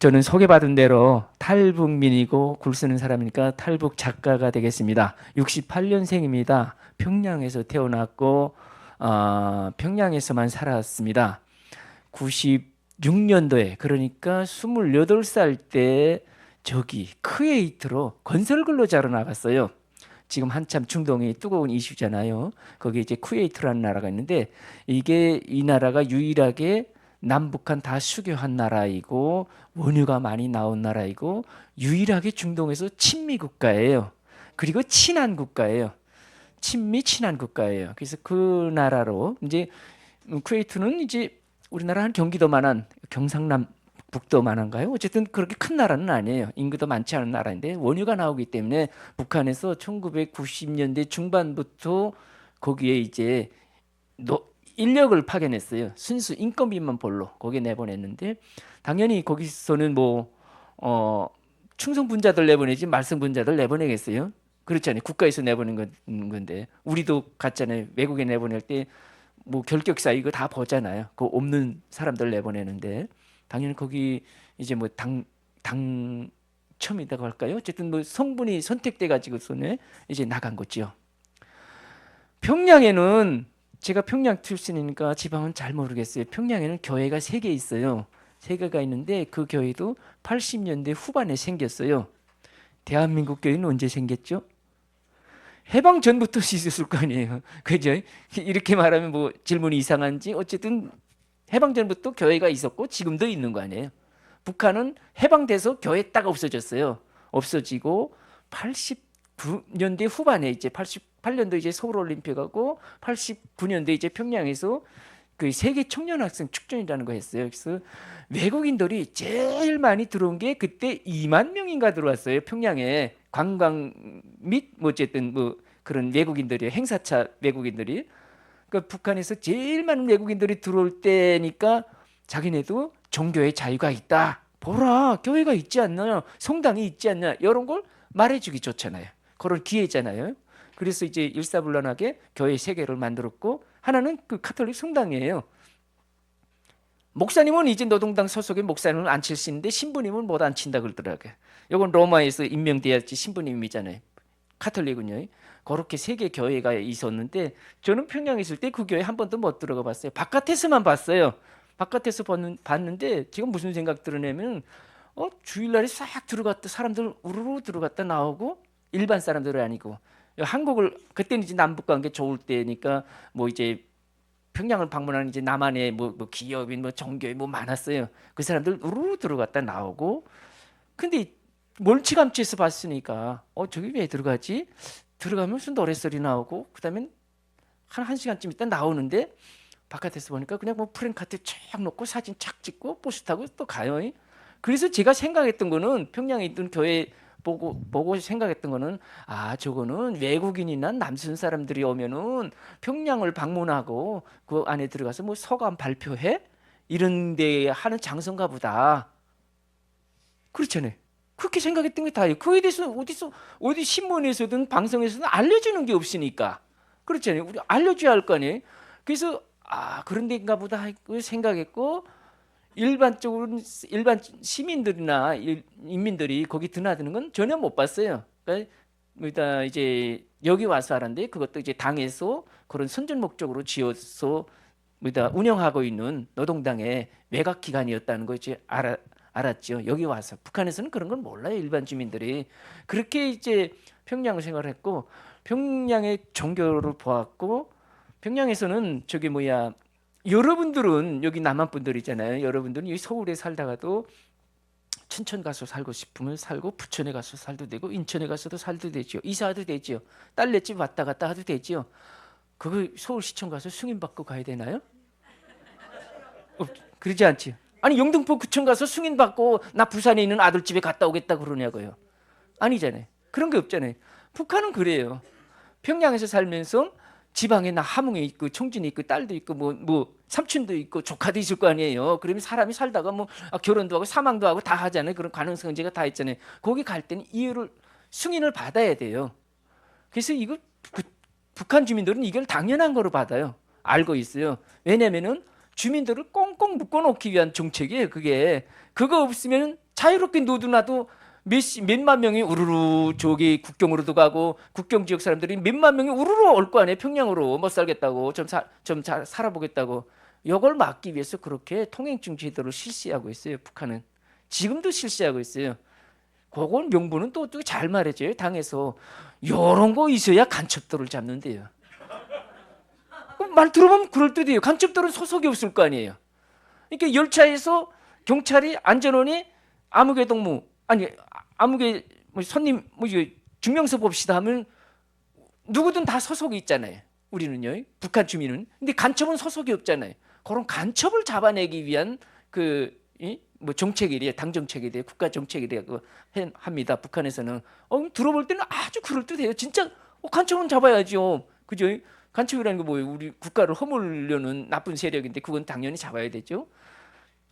저는 소개받은 대로 탈북민이고 글 쓰는 사람이니까 탈북 작가가 되겠습니다. 68년생입니다. 평양에서 태어났고 평양에서만 살았습니다. 96년도에 그러니까 28살 때 저기 쿠웨이트로 건설 근로자로 나갔어요. 지금 한참 중동이 뜨거운 이슈잖아요. 거기 이제 쿠웨이트라는 나라가 있는데 이게 이 나라가 유일하게 남북한 다 수교한 나라이고 원유가 많이 나온 나라이고 유일하게 중동에서 친미 국가예요. 그리고 친한 국가예요. 친미 친한 국가예요. 그래서 그 나라로 이제 쿠웨이트는 이제 우리나라 한 경기도만한 경상남 북도만한가요? 어쨌든 그렇게 큰 나라는 아니에요. 인구도 많지 않은 나라인데 원유가 나오기 때문에 북한에서 1990년대 중반부터 거기에 이제 인력을 파견했어요. 순수 인건비만 벌로 거기에 내보냈는데 당연히 거기서는 뭐 충성분자들 내보내지 말썽분자들 내보내겠어요. 그렇잖아요. 국가에서 내보낸 건데 우리도 갔잖아요. 외국에 내보낼 때 뭐 결격사 이거 다 보잖아요. 그 없는 사람들 내보내는데 당연히 거기 이제 뭐 당첨이라고 할까요? 어쨌든 뭐 성분이 선택돼 가지고서는 이제 나간 거죠. 평양에는 제가 평양 출신이니까 지방은 잘 모르겠어요. 평양에는 교회가 3개 있어요. 3개가 있는데 그 교회도 80년대 후반에 생겼어요. 대한민국 교회는 언제 생겼죠? 해방 전부터 있었을 거 아니에요. 그죠? 이렇게 말하면 뭐 질문이 이상한지 어쨌든 해방 전부터 교회가 있었고 지금도 있는 거 아니에요. 북한은 해방돼서 교회 딱 없어졌어요. 없어지고 89년대 후반에 이제 88년도 이제 서울 올림픽하고 89년도 이제 평양에서 그 세계 청년 학생 축전이라는 거 했어요. 그래서 외국인들이 제일 많이 들어온 게 그때 2만 명인가 들어왔어요. 평양에 관광 및 뭐 어쨌든 뭐 그런 외국인들이 행사차 외국인들이 그러니까 북한에서 제일 많은 외국인들이 들어올 때니까 자기네도 종교의 자유가 있다. 보라, 교회가 있지 않나, 성당이 있지 않냐 이런 걸 말해주기 좋잖아요. 그런 기회잖아요. 그래서 이제 일사불란하게 교회 3개를 만들었고 하나는 그 카톨릭 성당이에요. 목사님은 이제 노동당 소속의 목사님은 안 칠 수 있는데 신부님은 못 안 친다 그러더라고요. 이건 로마에서 임명돼야지 신부님이잖아요. 카톨릭은요. 그렇게 3개 교회가 있었는데 저는 평양에 있을 때 그 교회 한 번도 못 들어가 봤어요. 바깥에서만 봤어요. 바깥에서 봤는데 지금 무슨 생각 들으냐면 주일날에 싹 들어갔다 사람들 우르르 들어갔다 나오고 일반 사람들은 아니고 한국을 그때는 이제 남북 관계 좋을 때니까 뭐 이제 평양을 방문하는 이제 남한의 뭐 기업인 뭐 종교인 뭐 많았어요. 그 사람들 우르르 들어갔다 나오고 근데 멀찌감치해서 봤으니까 저기 왜 들어가지? 들어가면서 노랫소리 나오고 그다음에 한 시간쯤 있다 나오는데 바깥에서 보니까 그냥 뭐 프랭카트 쫙 놓고 사진 착 찍고 버스 타고 또 가요. 그래서 제가 생각했던 거는 평양에 있던 교회 보고 생각했던 거는 저거는 외국인이나 남선 사람들이 오면은 평양을 방문하고 그 안에 들어가서 뭐 소감 발표해 이런 데 하는 장소인가 보다. 그렇잖아요. 그렇게 생각했던 게 다예요. 그에 대해서 어디 신문에서든 방송에서든 알려주는 게 없으니까. 그렇잖아요. 우리 알려줘야 할 거 아니에요. 그래서 그런 데인가 보다 생각했고 일반적으로 일반 시민들이나 인민들이 거기 드나드는 건 전혀 못 봤어요. 그러니까 이제 여기 와서 하는데 그것도 이제 당에서 그런 선전 목적으로 지어서 운영하고 있는 노동당의 외곽 기관이었다는 거 이제 알았죠. 여기 와서 북한에서는 그런 건 몰라요. 일반 주민들이 그렇게 이제 평양을 생활했고 평양의 종교를 보았고 평양에서는 저기 여러분들은 여기 남한 분들이잖아요. 여러분들은 여기 서울에 살다가도 춘천 가서 살고 싶으면 살고 부천에 가서 살도 되고 인천에 가서도 살도 되죠. 이사도 되죠. 딸네 집 왔다 갔다 해도 되죠. 그거 서울시청 가서 승인받고 가야 되나요? 그러지 않지. 아니 영등포 구청 가서 승인받고 나 부산에 있는 아들 집에 갔다 오겠다 그러냐고요. 아니잖아요. 그런 게 없잖아요. 북한은 그래요. 평양에서 살면서 지방에 나 함흥에 있고 청진에 있고 딸도 있고 뭐 삼촌도 있고 조카도 있을 거 아니에요. 그러면 사람이 살다가 결혼도 하고 사망도 하고 다 하잖아요. 그런 가능성제가 다 있잖아요. 거기 갈 때는 승인을 받아야 돼요. 그래서 이거 북한 주민들은 이걸 당연한 거로 받아요. 알고 있어요. 왜냐면은 주민들을 꽁꽁 묶어놓기 위한 정책이에요. 그게 그거 없으면 자유롭게 놓고놔도 몇만 명이 우르르 저기 국경으로도 가고 국경 지역 사람들이 몇만 명이 우르르 올 거 아니에요. 평양으로 못 살겠다고 좀 잘 살아보겠다고. 이걸 막기 위해서 그렇게 통행증 제도를 실시하고 있어요. 북한은 지금도 실시하고 있어요. 그건 명분은 또 잘 말해줘요. 당에서 이런 거 있어야 간첩도를 잡는데요. 말 들어보면 그럴듯해요. 간첩도는 소속이 없을 거 아니에요. 그러니까 열차에서 경찰이 안전원이 아무개 동무 아니 아무개 뭐 손님 뭐 증명서 봅시다 하면 누구든 다 소속이 있잖아요. 우리는요. 북한 주민은. 근데 간첩은 소속이 없잖아요. 그런 간첩을 잡아내기 위한 뭐 정책이래요. 당 정책이래요. 국가 정책이래요. 합니다. 북한에서는. 들어볼 때는 아주 그럴듯해요. 진짜 간첩은 잡아야죠. 그죠? 간첩이라는 게 뭐예요? 우리 국가를 허물려는 나쁜 세력인데 그건 당연히 잡아야 되죠.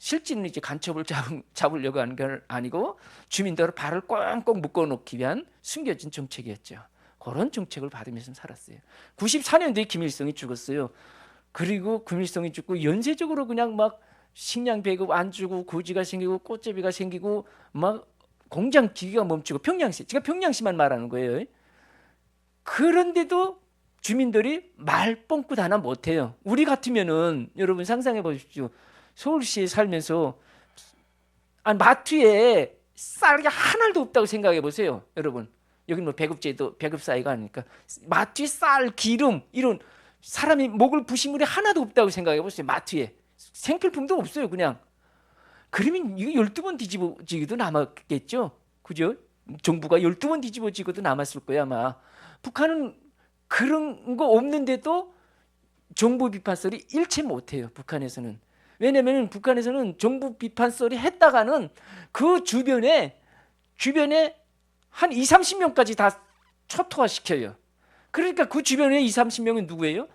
실제는 이제 간첩을 잡으려고 하는 게 아니고 주민들을 발을 꽁꽁 묶어놓기 위한 숨겨진 정책이었죠. 그런 정책을 받으면서 살았어요. 94년도에 김일성이 죽었어요. 그리고 김일성이 죽고 연쇄적으로 그냥 막 식량 배급 안 주고 고지가 생기고 꽃제비가 생기고 막 공장 기계가 멈추고 평양시, 제가 평양시만 말하는 거예요. 그런데도 주민들이 말뻥끗 하나 못해요. 우리 같으면은 여러분 상상해 보십시오. 서울시에 살면서 마트에 쌀이 하나도 없다고 생각해 보세요. 여러분 여기 뭐 배급제도 배급 사회가 아니니까 마트에 쌀, 기름 이런 사람이 먹을 부식물이 하나도 없다고 생각해 보세요. 마트에 생필품도 없어요. 그냥 그러면 이거 12번 뒤집어지기도 남았겠죠. 그죠? 정부가 12번 뒤집어지고도 남았을 거야 아마. 북한은 그런 거 없는데도 정부 비판 소리 일체 못해요. 북한에서는. 왜냐하면 북한에서는 정부 비판 소리 했다가는 그 주변에 한 20, 30명까지 다 초토화시켜요. 그러니까 그 주변에 20, 30명은 누구예요?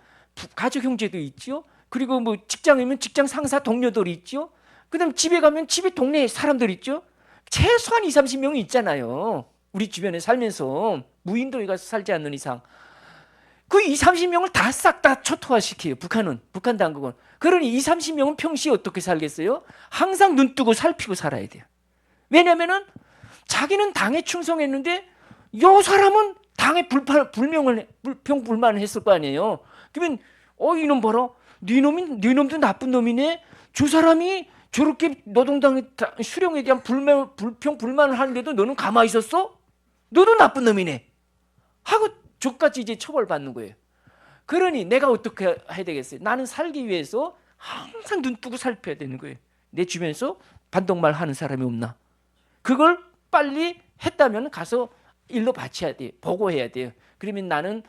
가족 형제도 있죠. 그리고 뭐 직장이면 직장 상사 동료들이 있죠. 그다음 집에 가면 집에 동네 사람들 있죠. 최소한 20, 30명이 있잖아요. 우리 주변에 살면서 무인도에 가서 살지 않는 이상. 그 20, 30명을 다 싹 다 초토화시켜요. 북한 당국은. 그러니 20, 30명은 평시에 어떻게 살겠어요? 항상 눈 뜨고 살피고 살아야 돼요. 왜냐면은 자기는 당에 충성했는데 요 사람은 당에 불평불만을 했을 거 아니에요. 그러면 이놈 봐라. 네 놈도 나쁜 놈이네. 저 사람이 저렇게 노동당 수령에 대한 불평불만을 하는데도 너는 가만히 있었어? 너도 나쁜 놈이네. 하고 저까지 이제 처벌받는 거예요. 그러니 내가 어떻게 해야 되겠어요? 나는 살기 위해서 항상 눈 뜨고 살펴야 되는 거예요. 내 주변에서 반동말 하는 사람이 없나? 그걸 빨리 했다면 가서 일로 바쳐야 돼요. 보고해야 돼요. 그러면 나는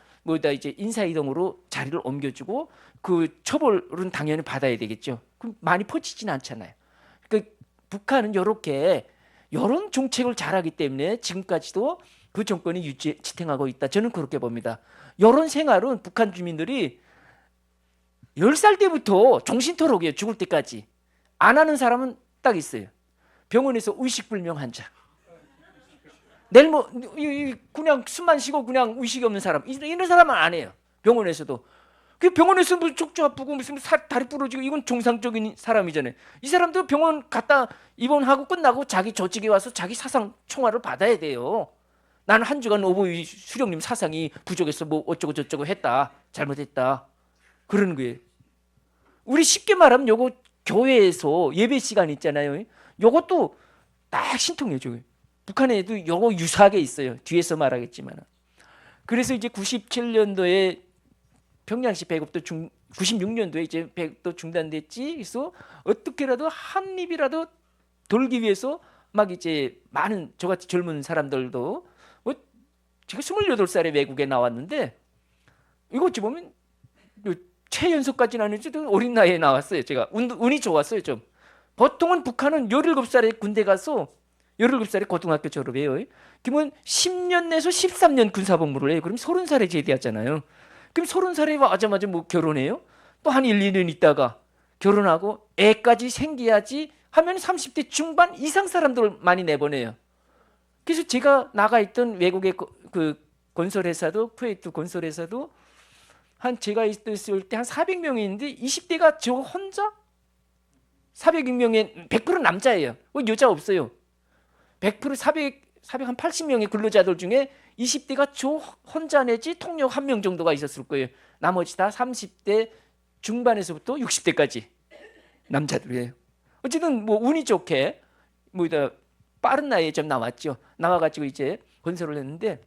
이제 인사이동으로 자리를 옮겨주고 그 처벌은 당연히 받아야 되겠죠. 그럼 많이 퍼지진 않잖아요. 그러니까 북한은 이런 정책을 잘하기 때문에 지금까지도 그 정권이 지탱하고 있다. 저는 그렇게 봅니다. 이런 생활은 북한 주민들이 10살 때부터 종신토록이에요. 죽을 때까지. 안 하는 사람은 딱 있어요. 병원에서 의식불명 환자. 내일 그냥 숨만 쉬고 그냥 의식이 없는 사람. 이런 사람은 안 해요. 병원에서도. 그 병원에서 무슨 척추 아프고 무슨 다리 부러지고 이건 정상적인 사람이잖아요. 이 사람도 병원 갔다 입원하고 끝나고 자기 조직에 와서 자기 사상 총알을 받아야 돼요. 나는 한 주간 오보이 수령님 사상이 부족해서 뭐 어쩌고 저쩌고 했다. 잘못했다. 그러는 거예요. 우리 쉽게 말하면 요거 교회에서 예배 시간 있잖아요. 요것도 딱 신통해줘요. 북한에도 요거 유사하게 있어요. 뒤에서 말하겠지만. 그래서 이제 97년도에 평양시 배급도 96년도에 이제 배급도 중단됐지. 그래서 어떻게라도 한 입이라도 돌기 위해서 막 이제 많은 저같이 젊은 사람들도 제가 28살에 외국에 나왔는데 이거 어찌 보면 최연소까지는 아니지도 어린 나이에 나왔어요. 제가 운이 좋았어요. 좀. 보통은 북한은 17살에 군대 가서 17살에 고등학교 졸업해요. 그러면 10년 내서 13년 군사복무를 해요. 그럼 30살에 제대하잖아요. 그럼 30살에 와자마자 뭐 결혼해요? 또 한 1, 2년 있다가 결혼하고 애까지 생겨야지 하면 30대 중반 이상 사람들을 많이 내보내요. 그래서 제가 나가 있던 외국의 그 건설회사도 쿠웨이트 건설회사도 한 제가 있을 때 한 400명이 있는데 20대가 저 혼자 400명의 100% 남자예요. 여자 없어요. 100% 400한 80명의 근로자들 중에 20대가 저 혼자 내지 통역 1명 정도가 있었을 거예요. 나머지 다 30대 중반에서부터 60대까지 남자들이에요. 어쨌든 뭐 운이 좋게 뭐 빠른 나이에 좀 나왔죠. 나와가지고 이제 건설을 했는데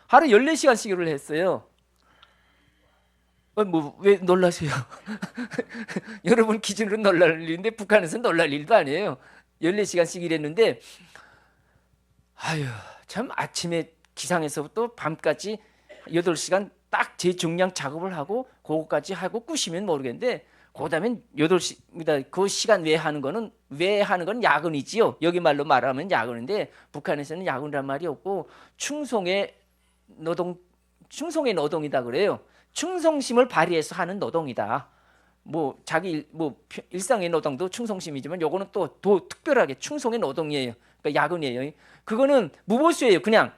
하루 14시간씩 일을 했어요. 뭐 왜 놀라세요? 여러분 기준으로 놀랄 일인데 북한에서 놀랄 일도 아니에요. 14시간씩 일했는데 아유 참 아침에 기상에서부터 밤까지 8시간 딱 재정량 작업을 하고 그거까지 하고 꾸시면 모르겠는데 그다음엔 8시입니다. 그 시간 외에 하는 거는 야근이지요. 여기 말로 말하면 야근인데 북한에서는 야근이란 말이 없고 충성의 노동이다 그래요. 충성심을 발휘해서 하는 노동이다. 뭐 자기 뭐 일상의 노동도 충성심이지만 요거는 또 특별하게 충성의 노동이에요. 그러니까 야근이에요. 그거는 무보수예요. 그냥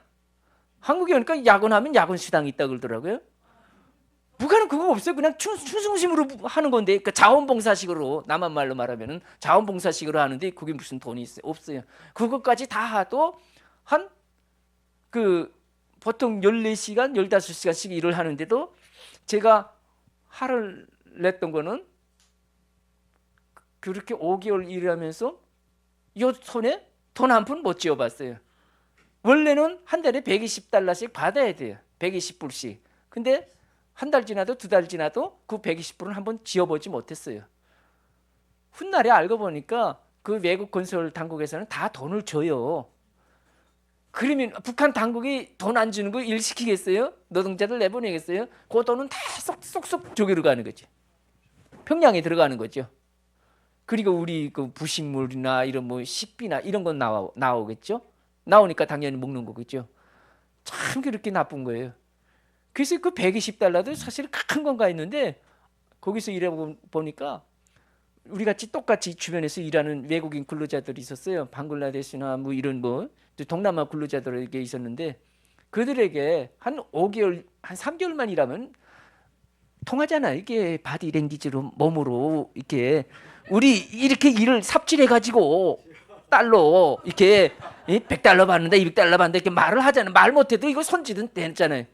한국에 오니까 야근하면 야근 수당이 있다 그러더라고요. 북한은 그거 없어요. 그냥 충성심으로 하는 건데, 그러니까 자원봉사식으로 남한 말로 말하면은 자원봉사식으로 하는데 그게 무슨 돈이 있어요? 없어요. 그것까지 다 해도 한 보통 14시간, 15시간씩 일을 하는데도 제가 화를 냈던 거는 그렇게 5개월 일하면서 요 손에 돈 한 푼 못 쥐어봤어요. 원래는 한 달에 120달러씩 받아야 돼요. 120불씩. 근데 한 달 지나도 2달 지나도 그 120불은 한번 쥐어보지 못했어요. 훗날에 알고 보니까 그 외국 건설 당국에서는 다 돈을 줘요. 그러면 북한 당국이 돈 안 주는 거 일 시키겠어요? 노동자들 내보내겠어요? 그 돈은 다 쏙쏙쏙 저기로 가는 거지. 평양에 들어가는 거죠. 그리고 우리 그 부식물이나 이런 뭐 식비나 이런 건 나오겠죠. 나오니까 당연히 먹는 거겠죠. 참 그렇게 나쁜 거예요. 그래서 그 120달러도 사실 큰 건가 했는데 거기서 일해보니까 우리 같이 똑같이 주변에서 일하는 외국인 근로자들이 있었어요. 방글라데시나 뭐 이런 뭐 동남아 근로자들에게 있었는데 그들에게 한 5개월, 한 3개월만 일하면 통하잖아요. 이게 바디 랭귀지로 몸으로 이렇게 우리 이렇게 일을 삽질해가지고 달러 이렇게 100달러 받는다, 200달러 받는다 이렇게 말을 하잖아요. 말 못해도 이거 손짓은 되잖아요.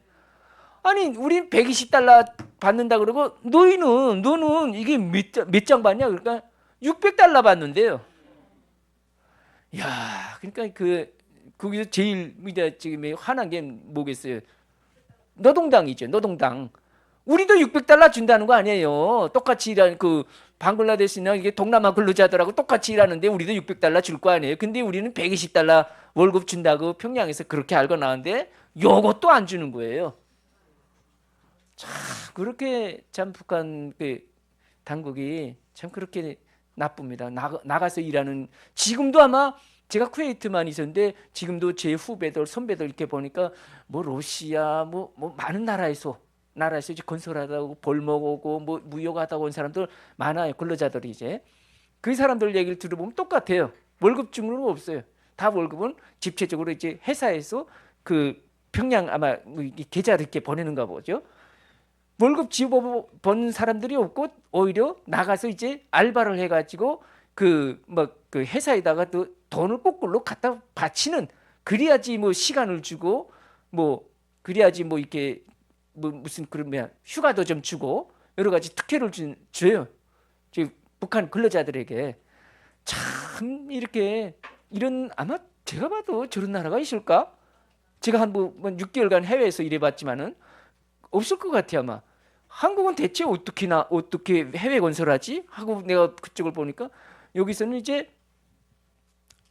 아니 우린 120달러 받는다 그러고 너는 이게 몇 장 받냐? 그러니까 600달러 받는데요. 야, 그러니까 거기서 제일 지금 화난 게 뭐겠어요? 노동당이죠. 노동당. 우리도 600달러 준다는 거 아니에요. 똑같이 일하는 방글라데시나 이게 동남아 근로자들하고 똑같이 일하는데 우리도 600달러 줄 거 아니에요. 근데 우리는 120달러 월급 준다고 평양에서 그렇게 알고 나왔는데 요것도 안 주는 거예요. 참 그렇게 참 북한 당국이 참 그렇게 나쁩니다. 나가서 일하는 지금도 아마 제가 쿠웨이트만 있었는데 지금도 제 후배들 선배들 이렇게 보니까 뭐 러시아 뭐 많은 나라에서 이제 건설하다고 벌목 오고 뭐 무역하다고 온 사람들 많아요. 근로자들이 이제 그 사람들 얘기를 들어보면 똑같아요. 월급 증은 없어요. 다 월급은 집체적으로 이제 회사에서 평양 아마 계좌를 이렇게 보내는가 보죠. 월급 지워 본 사람들이 없고 오히려 나가서 이제 알바를 해가지고 회사에다가 또 돈을 거꾸로 갖다 바치는 그래야지 뭐 시간을 주고 뭐 그래야지 뭐 이렇게 뭐 무슨 그러면 휴가도 좀 주고 여러 가지 특혜를 줘요. 북한 근로자들에게 참 이렇게 이런 아마 제가 봐도 저런 나라가 있을까? 제가 한 6개월간 해외에서 일해봤지만은 없을 것 같아요 아마. 한국은 대체 어떻게 해외 건설하지? 하고 내가 그쪽을 보니까 여기서는 이제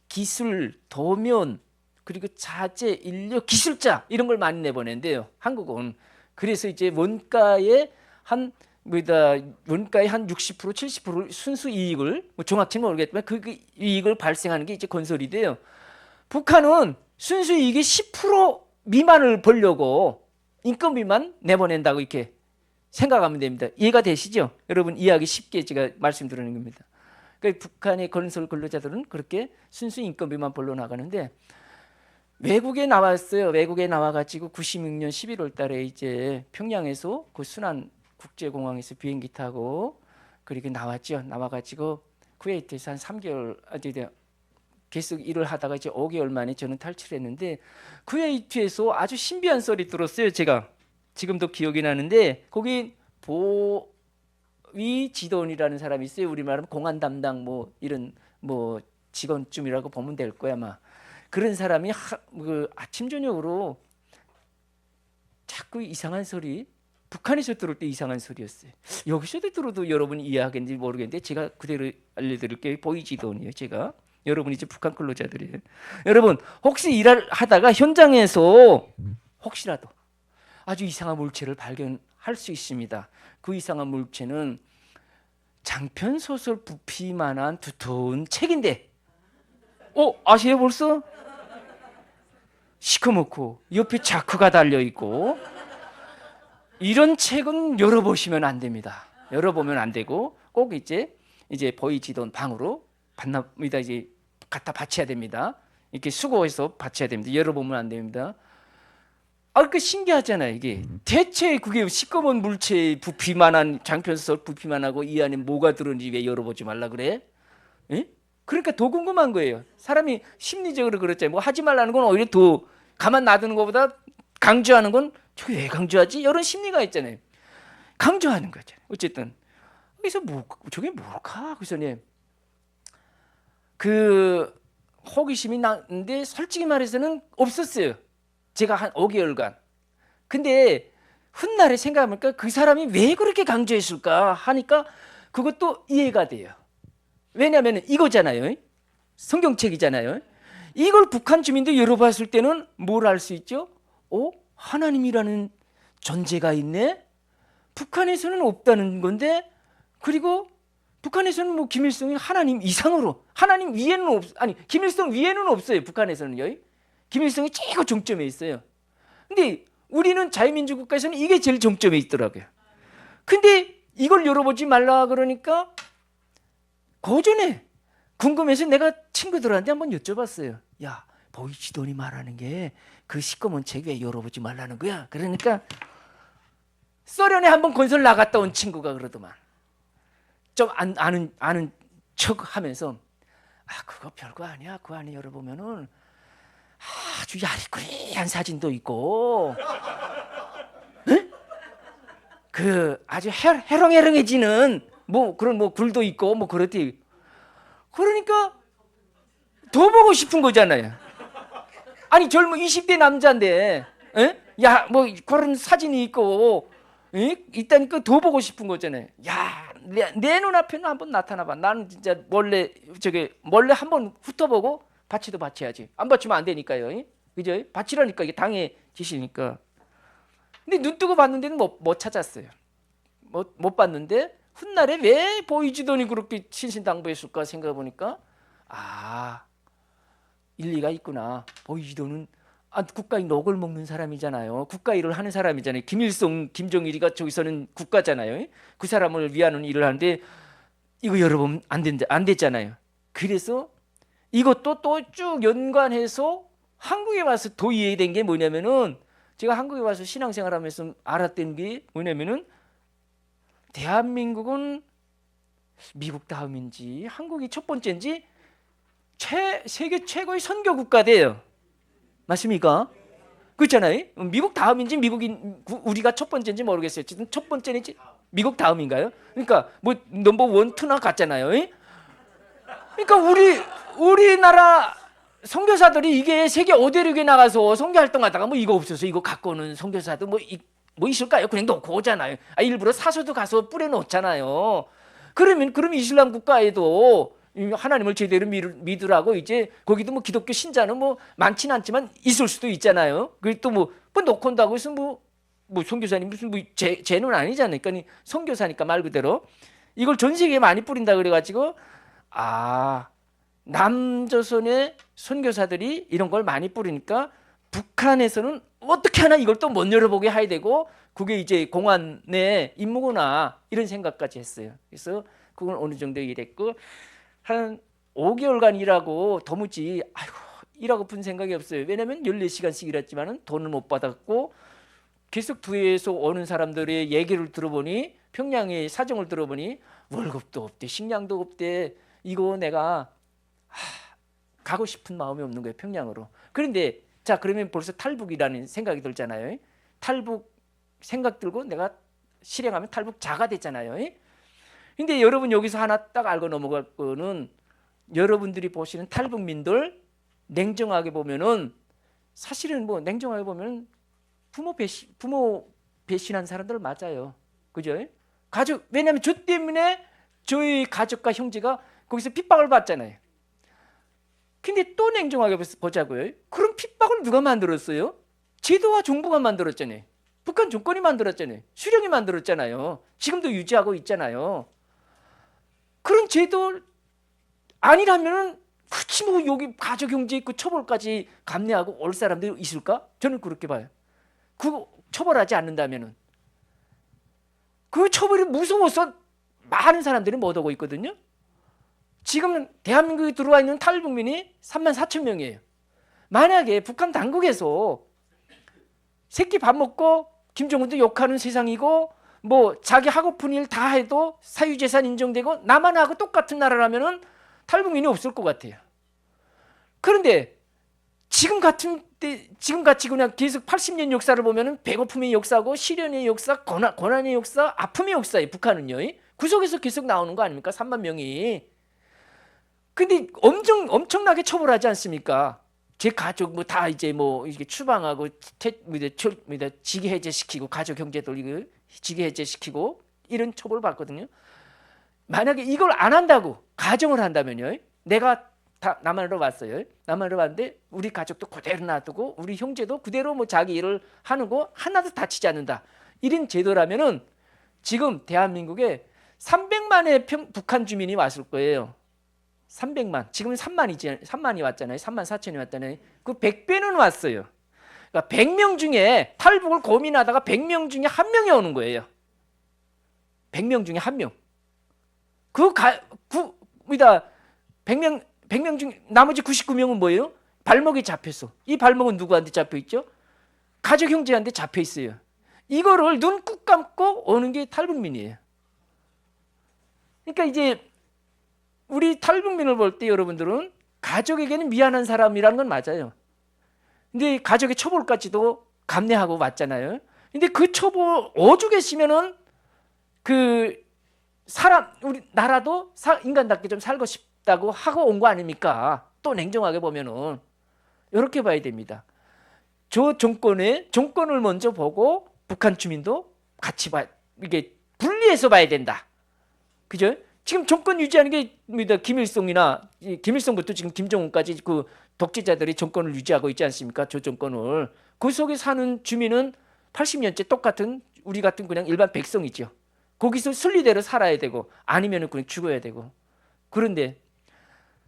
기술, 도면, 그리고 자재, 인력, 기술자 이런 걸 많이 내보낸대요. 한국은. 그래서 이제 원가의 한 60%, 70% 순수 이익을 정확히는 모르겠지만 그 이익을 발생하는 게 이제 건설이 돼요. 북한은 순수 이익이 10% 미만을 벌려고 인건비만 내보낸다고 이렇게 생각하면 됩니다. 이해가 되시죠? 여러분 이해하기 쉽게 제가 말씀드리는 겁니다. 그러니까 북한의 건설 근로자들은 그렇게 순수 인건비만 벌러 나가는데 외국에 나왔어요. 외국에 나와가지고 96년 11월 달에 이제 평양에서 그 순안 국제공항에서 비행기 타고 그렇게 나왔죠. 나와가지고 쿠웨이트에서 한 3개월 계속 일을 하다가 이제 5개월 만에 저는 탈출했는데 그의 이투에서 아주 신비한 소리 들었어요. 제가 지금도 기억이 나는데 거기 보위지도원이라는 사람이 있어요. 우리말하면 공안 담당 뭐 이런 뭐 직원쯤이라고 보면 될 거야 아마. 그런 사람이 그 아침 저녁으로 자꾸 이상한 소리, 북한에서 들을 때 이상한 소리였어요. 여기서도 들어도 여러분이 이해하겠는지 모르겠는데 제가 그대로 알려드릴게요. 보이지도원이에요. 제가 여러분이 이제 북한 근로자들이에요. 여러분 혹시 일을 하다가 현장에서 혹시라도 아주 이상한 물체를 발견할 수 있습니다. 그 이상한 물체는 장편 소설 부피만한 두터운 책인데, 아세요 벌써? 시커멓고 옆에 자크가 달려 있고 이런 책은 열어보시면 안 됩니다. 열어보면 안 되고 꼭 이제 보이지도원 방으로 반납니다. 이제 갖다 바쳐야 됩니다. 이렇게 수거해서 바쳐야 됩니다. 열어보면 안 됩니다. 그 신기하잖아요. 이게 대체 그게 시꺼먼 물체 부피만한 장편소설 부피만하고 이 안에 뭐가 들었는지 왜 열어보지 말라 그래? 에? 그러니까 더 궁금한 거예요. 사람이 심리적으로 그렇잖아요. 뭐 하지 말라는 건 오히려 더 가만 놔두는 것보다 강조하는 건 저게 왜 강조하지? 이런 심리가 있잖아요. 강조하는 거죠. 어쨌든 그래서 저게 뭘까? 그래서 그 호기심이 나는데 솔직히 말해서는 없었어요. 제가 한 5개월간. 근데 훗날에 생각해보니까 그 사람이 왜 그렇게 강조했을까 하니까 그것도 이해가 돼요. 왜냐하면 이거잖아요. 성경책이잖아요. 이걸 북한 주민도 열어봤을 때는 뭘 알 수 있죠? 하나님이라는 존재가 있네? 북한에서는 없다는 건데, 그리고 북한에서는 뭐 김일성이 하나님 이상으로, 하나님 위에는 김일성 위에는 없어요. 북한에서는요. 김일성이 최고 정점에 있어요. 근데 우리는 자유민주 국가에서는 이게 제일 정점에 있더라고요. 근데 이걸 열어보지 말라 그러니까 고전에 궁금해서 내가 친구들한테 한번 여쭤봤어요. 야, 보이지도니 말하는 게 그 시꺼먼 책 왜 열어보지 말라는 거야? 그러니까 소련에 한번 건설 나갔다 온 친구가 그러더만. 좀 아는 척 하면서 그거 별거 아니야. 그 안에 열어보면은 아주 야리꾸리한 사진도 있고 그 아주 해롱해롱해지는 뭐 그런 뭐 글도 있고 뭐 그렇대. 그러니까 더 보고 싶은 거잖아요. 아니 젊은 20대 남자인데 뭐 그런 사진이 있고 있다니까 더 보고 싶은 거잖아요. 야, 내 눈앞에는 한번 나타나봐. 나는 진짜 몰래 한번 훑어보고 바치도 바쳐야지. 안 바치면 안 되니까요. 그죠? 바치라니까 이게 당해지시니까. 근데 눈 뜨고 봤는데는 못 찾았어요. 못 봤는데 훗날에 왜 보이지도니 그렇게 신신당부했을까 생각해 보니까 일리가 있구나. 보이지도는 국가의 녹을 먹는 사람이잖아요. 국가 일을 하는 사람이잖아요. 김일성, 김정일이가 저기서는 국가잖아요. 그 사람을 위하는 일을 하는데 이거 열어보면 안 됐잖아요. 그래서 이것도 또 쭉 연관해서 한국에 와서 더 이해된 게 뭐냐면은 제가 한국에 와서 신앙생활하면서 알았던 게 뭐냐면은 대한민국은 미국 다음인지 한국이 첫 번째인지 세계 최고의 선교 국가대요. 맞습니까? 그렇잖아요. 미국 다음인지 우리가 첫 번째인지 모르겠어요. 어쨌든 첫 번째인지 미국 다음인가요? 그러니까 뭐 넘버 1, 2나 같잖아요. 그러니까 우리나라 선교사들이 이게 세계 5대륙에 나가서 선교 활동하다가 뭐 이거 없어서 이거 갖고 오는 선교사도 뭐 있을까요? 그냥 놓고 오잖아요. 일부러 사서도 가서 뿌려놓잖아요. 그럼 이슬람 국가에도 하나님을 제대로 믿으라고 이제 거기도 뭐 기독교 신자는 뭐 많지는 않지만 있을 수도 있잖아요. 그리고 또 뭐 놓고 온다고 해서 뭐 선교사님 무슨 죄는 아니잖아요. 그러니까 선교사니까 말 그대로 이걸 전 세계에 많이 뿌린다 그래가지고 남조선의 선교사들이 이런 걸 많이 뿌리니까 북한에서는 어떻게 하나 이걸 또 못 열어보게 해야 되고 그게 이제 공안의 임무구나 이런 생각까지 했어요. 그래서 그건 어느 정도 일했고 한 5개월간 일하고 도무지 일하고픈 생각이 없어요. 왜냐하면 14시간씩 일했지만 돈은 못 받았고 계속 뒤에서 오는 사람들의 얘기를 들어보니 평양의 사정을 들어보니 월급도 없대 식량도 없대. 이거 내가 가고 싶은 마음이 없는 거예요, 평양으로. 그런데 자, 그러면 벌써 탈북이라는 생각이 들잖아요. 탈북 생각 들고 내가 실행하면 탈북자가 됐잖아요. 근데 여러분 여기서 하나 딱 알고 넘어갈 거는, 여러분들이 보시는 탈북민들 냉정하게 보면은 사실은 뭐 냉정하게 보면 부모 배신한 사람들 맞아요. 그죠? 가족, 왜냐하면 저 때문에 저희 가족과 형제가 거기서 핍박을 받잖아요. 근데 또 냉정하게 보자고요. 그럼 핍박을 누가 만들었어요? 제도와 정부가 만들었잖아요. 북한 정권이 만들었잖아요. 수령이 만들었잖아요. 지금도 유지하고 있잖아요. 그런 제도 아니라면은 그치 뭐 여기 가족 형제 있고 처벌까지 감내하고 올 사람들이 있을까? 저는 그렇게 봐요. 그거 처벌하지 않는다면은, 그 처벌이 무서워서 많은 사람들이 못 오고 있거든요. 지금 대한민국에 들어와 있는 탈북민이 34,000명이에요. 만약에 북한 당국에서 새끼 밥 먹고 김정은도 욕하는 세상이고 뭐 자기 하고픈 일 다 해도 사유재산 인정되고 나만 하고 똑같은 나라라면은 탈북민이 없을 것 같아요. 그런데 지금 같이 그냥 계속 80년 역사를 보면은 배고픔의 역사고 시련의 역사, 고난의 역사, 아픔의 역사예요. 북한은요. 구석에서 계속 나오는 거 아닙니까? 3만 명이. 근데 엄청나게 처벌하지 않습니까? 제 가족 뭐 다 이제 뭐 이렇게 추방하고 직위 해제시키고, 가족 형제들 이거 직위 해제시키고 이런 처벌을 받거든요. 만약에 이걸 안 한다고 가정을 한다면요, 내가 다 남한으로 왔어요. 남한으로 왔는데 우리 가족도 그대로 놔두고 우리 형제도 그대로 뭐 자기 일을 하는 거 하나도 다치지 않는다, 이런 제도라면은 지금 대한민국에 300만의 북한 주민이 왔을 거예요. 300만. 지금은 3만이 왔잖아요. 3만 4천이 왔잖아요. 그 100배는 왔어요. 그러니까 100명 중에 탈북을 고민하다가 100명 중에 한 명이 오는 거예요. 100명 중에 한 명. 100명 중 나머지 99명은 뭐예요? 발목이 잡혔어. 이 발목은 누구한테 잡혀 있죠? 가족 형제한테 잡혀 있어요. 이거를 눈 꾹 감고 오는 게 탈북민이에요. 그러니까 이제 우리 탈북민을 볼 때 여러분들은 가족에게는 미안한 사람이라는 건 맞아요. 근데 가족의 처벌까지도 감내하고 왔잖아요. 근데 그 처벌 오죽했으면은 그 사람, 우리 나라도 인간답게 좀 살고 싶다고 하고 온 거 아닙니까? 또 냉정하게 보면은 이렇게 봐야 됩니다. 저 정권을 먼저 보고 북한 주민도 같이 이게 분리해서 봐야 된다. 그죠? 지금 정권 유지하는 게 김일성부터 지금 김정은까지 그 독재자들이 정권을 유지하고 있지 않습니까? 저 정권을. 그 속에 사는 주민은 80년째 똑같은 우리 같은 그냥 일반 백성이죠. 거기서 순리대로 살아야 되고 아니면은 그냥 죽어야 되고. 그런데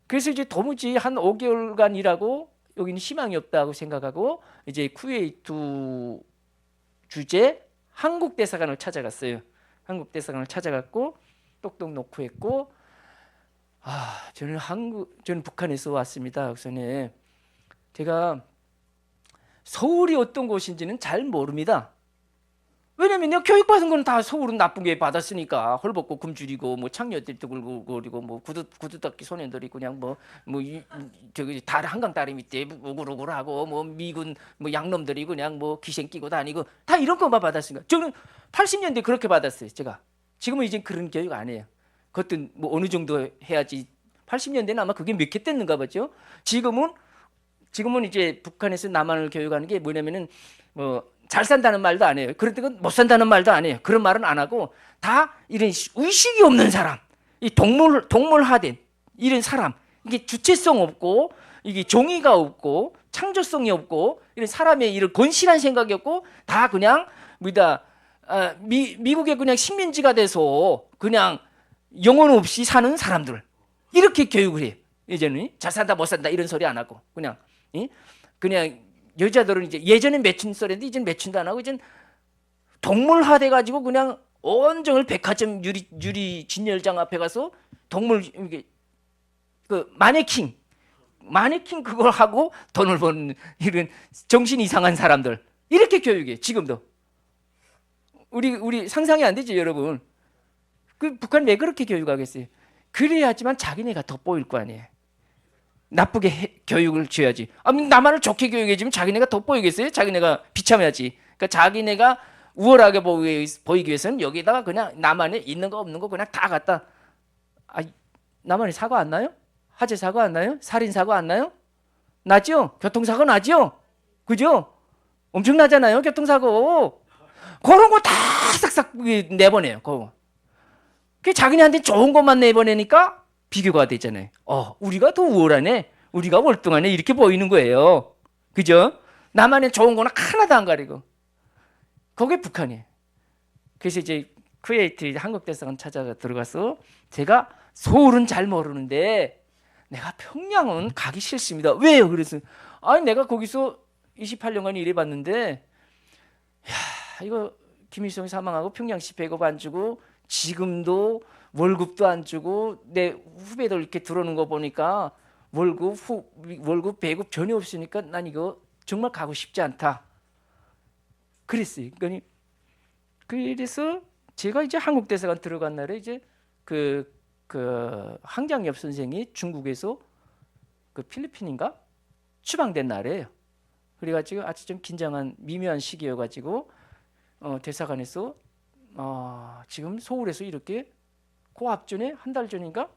그래서 이제 도무지 한 5개월간 일하고 여기는 희망이 없다고 생각하고 이제 쿠웨이트 주재 한국 대사관을 찾아갔어요. 한국 대사관을 찾아갔고 똑똑 놓고 했고, 저는 북한에서 왔습니다. 우선에 제가 서울이 어떤 곳인지는 잘 모릅니다. 왜냐면 내가 교육받은 건 다 서울은 나쁜 게 받았으니까, 헐벗고 굶주리고 뭐 창녀들도 굴고 뭐 구두 닦기 소년들이 그냥 저기 한강 다리 밑에 우글우글하고 뭐 미군 뭐 양놈들이 그냥 뭐 기생 끼고 다니고 다 이런 것만 받았으니까. 저는 80년대 그렇게 받았어요. 제가 지금은 이제 그런 교육 안 해요. 그것도 뭐 어느 정도 해야지. 80년대는 아마 그게 몇 개 됐는가 보죠. 지금은 이제 북한에서 남한을 교육하는 게 뭐냐면은 뭐 잘 산다는 말도 안 해요. 그럴 때는 못 산다는 말도 안 해요. 그런 말은 안 하고 다 이런 의식이 없는 사람, 이 동물화된 이런 사람, 이게 주체성 없고 이게 종이가 없고 창조성이 없고 이런 사람의 이런 건실한 생각이 없고 다 그냥 미국의 그냥 식민지가 돼서 그냥 영혼 없이 사는 사람들, 이렇게 교육을 해요. 이제는 잘 산다 못 산다 이런 소리 안 하고 그냥 여자들은 이제 예전엔 매춘 소리인데 이제는 매춘도 안 하고 이제는 동물화돼 가지고 그냥 온종일 백화점 유리 진열장 앞에 가서 동물 그 마네킹 그걸 하고 돈을 버는 이런 정신 이상한 사람들, 이렇게 교육해. 지금도 우리 상상이 안 되죠, 여러분. 그 북한 왜 그렇게 교육하겠어요? 그래야지만 자기네가 더 보일 거 아니에요. 나쁘게 교육을 줘야지. 나만을 좋게 교육해주면 자기네가 돋보이겠어요? 자기네가 비참해야지. 그러니까 자기네가 우월하게 보이기 위해서는 여기다가 그냥 나만에 있는 거 없는 거 그냥 다 갖다. 나만에 사고 안 나요? 화재 사고 안 나요? 살인 사고 안 나요? 나죠? 교통사고 나죠? 그죠? 엄청나잖아요, 교통사고. 그런 거 다 싹싹 내보내요. 그 자기네한테 좋은 것만 내보내니까 비교가 되잖아요. 우리가 더 우월하네, 우리가 월등하네, 이렇게 보이는 거예요. 그죠? 나만의 좋은 거는 하나도 안 가리고. 그게 북한이에요. 그래서 이제 쿠웨이트 한국 대사관 찾아가 들어가서 제가 서울은 잘 모르는데 내가 평양은 가기 싫습니다. 왜요? 그래서 내가 거기서 28년간 일해봤는데 이거 김일성이 사망하고 평양시 배급 안 주고 지금도 월급도 안 주고 내 후배들 이렇게 들어오는 거 보니까 월급 배급 전혀 없으니까 난 이거 정말 가고 싶지 않다. 그랬어요. 그래서 제가 이제 한국 대사관 들어간 날에 이제 그 황장엽 선생이 중국에서 그 필리핀인가 추방된 날이에요. 그래가지고 아주 좀 긴장한 미묘한 시기여가지고 대사관에서 지금 서울에서 이렇게 그 앞전에 한 달 전인가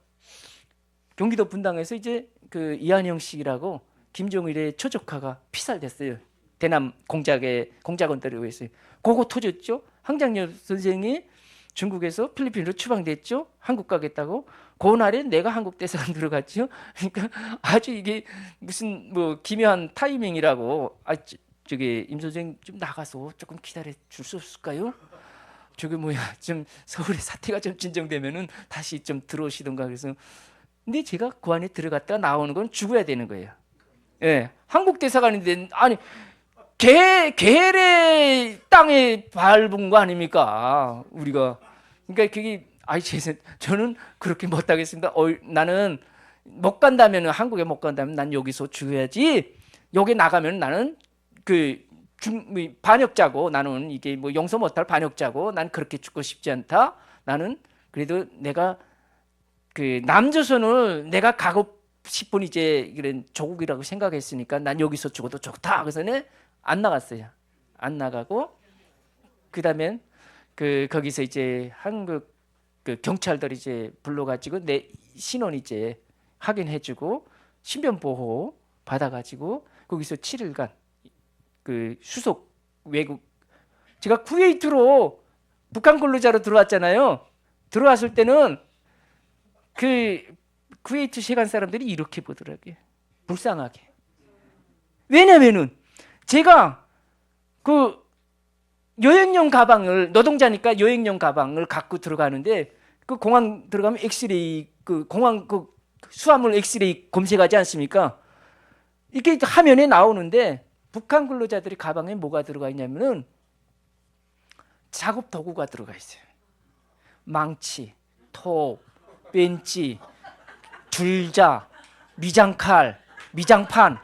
경기도 분당에서 이제 그 이한영 씨라고 김정일의 처조카가 피살됐어요. 대남 공작원들에 의해서. 그거 터졌죠. 황장엽 선생이 중국에서 필리핀으로 추방됐죠. 한국 가겠다고. 그날에 내가 한국 대사관 들어갔죠. 그러니까 아주 이게 무슨 뭐 기묘한 타이밍이라고. 저기 임 선생 좀 나가서 조금 기다려 줄 수 없을까요? 저기 좀 서울의 사태가 좀 진정되면은 다시 좀 들어오시던가. 그래서 근데 제가 그 안에 들어갔다가 나오는 건 죽어야 되는 거예요. 예, 한국 대사관인데 계례 땅에 밟은 거 아닙니까? 우리가. 그러니까 그게 저는 그렇게 못하겠습니다. 나는 못 간다면, 한국에 못 간다면 난 여기서 죽어야지. 여기 나가면 나는 반역자고, 나는 이게 용서 못할 반역자고, 난 그렇게 죽고 싶지 않다. 나는 그래도 내가 남조선을 내가 가고 싶은 이제 이런 조국이라고 생각했으니까 난 여기서 죽어도 좋다. 그래서 안 나갔어요. 안 나가고 그다음엔 거기서 이제 한국 경찰들이 이제 불러가지고 내 신원 이제 확인해주고 신변 보호 받아가지고 거기서 7일간 수속 외국. 제가 쿠웨이트로 북한 근로자로 들어왔잖아요. 들어왔을 때는 쿠웨이트 세관 사람들이 이렇게 보더라고요. 불쌍하게. 왜냐면은 제가 여행용 가방을, 노동자니까 여행용 가방을 갖고 들어가는데 공항 들어가면 엑스레이 공항 수화물 엑스레이 검색하지 않습니까? 이게 화면에 나오는데 북한 근로자들이 가방에 뭐가 들어가 있냐면은 작업 도구가 들어가 있어요. 망치, 톱, 벤치, 줄자, 미장칼, 미장판,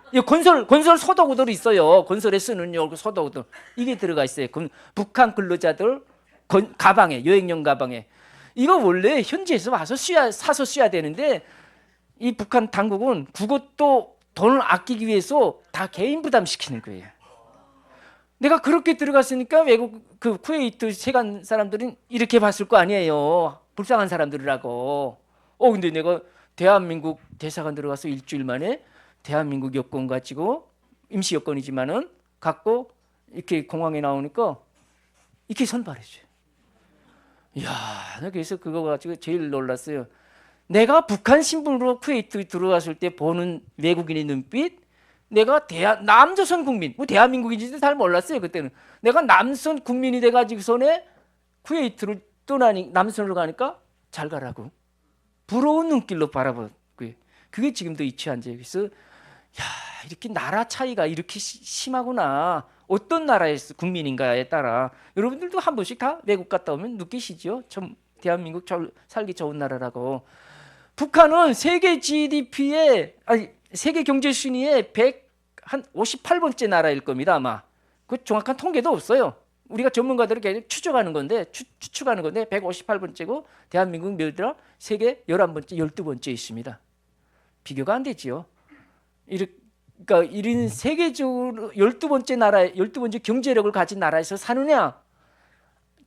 건설 소도구들이 있어요. 건설에 쓰는 소도구들, 이게 들어가 있어요. 북한 근로자들 가방에, 여행용 가방에. 이거 원래 현지에서 와서 사서 써야 되는데 이 북한 당국은 그것도 돈을 아끼기 위해서 다 개인 부담시키는 거예요. 내가 그렇게 들어갔으니까 외국 쿠웨이트 세관 사람들은 이렇게 봤을 거 아니에요. 불쌍한 사람들이라고. 근데 내가 대한민국 대사관 들어가서 일주일 만에 대한민국 여권 가지고, 임시 여권이지만은 갖고 이렇게 공항에 나오니까 이렇게 선발해줘요. 이야, 나 그래서 그거 가지고 제일 놀랐어요. 내가 북한 신분으로 쿠웨이트 들어갔을 때 보는 외국인의 눈빛, 내가 남조선 국민, 대한민국인지도 잘 몰랐어요 그때는. 내가 남선 국민이 돼가지고서는 쿠웨이트를 남선으로 가니까 잘 가라고 부러운 눈길로 바라보고, 그게 지금도 잊지 않아요. 그래서 이렇게 나라 차이가 이렇게 심하구나. 어떤 나라의 국민인가에 따라 여러분들도 한 번씩 다 외국 갔다 오면 느끼시죠? 참 대한민국 살기 좋은 나라라고. 북한은 세계 GDP에 세계 경제 순위에 158번째 나라일 겁니다. 아마 그 정확한 통계도 없어요. 우리가 전문가들이 계속 추측하는 건데 158번째고 대한민국 몇이더라? 세계 11번째, 12번째 있습니다. 비교가 안 되지요. 그러니까 이런 세계적으로 12번째 나라, 12번째 경제력을 가진 나라에서 사느냐?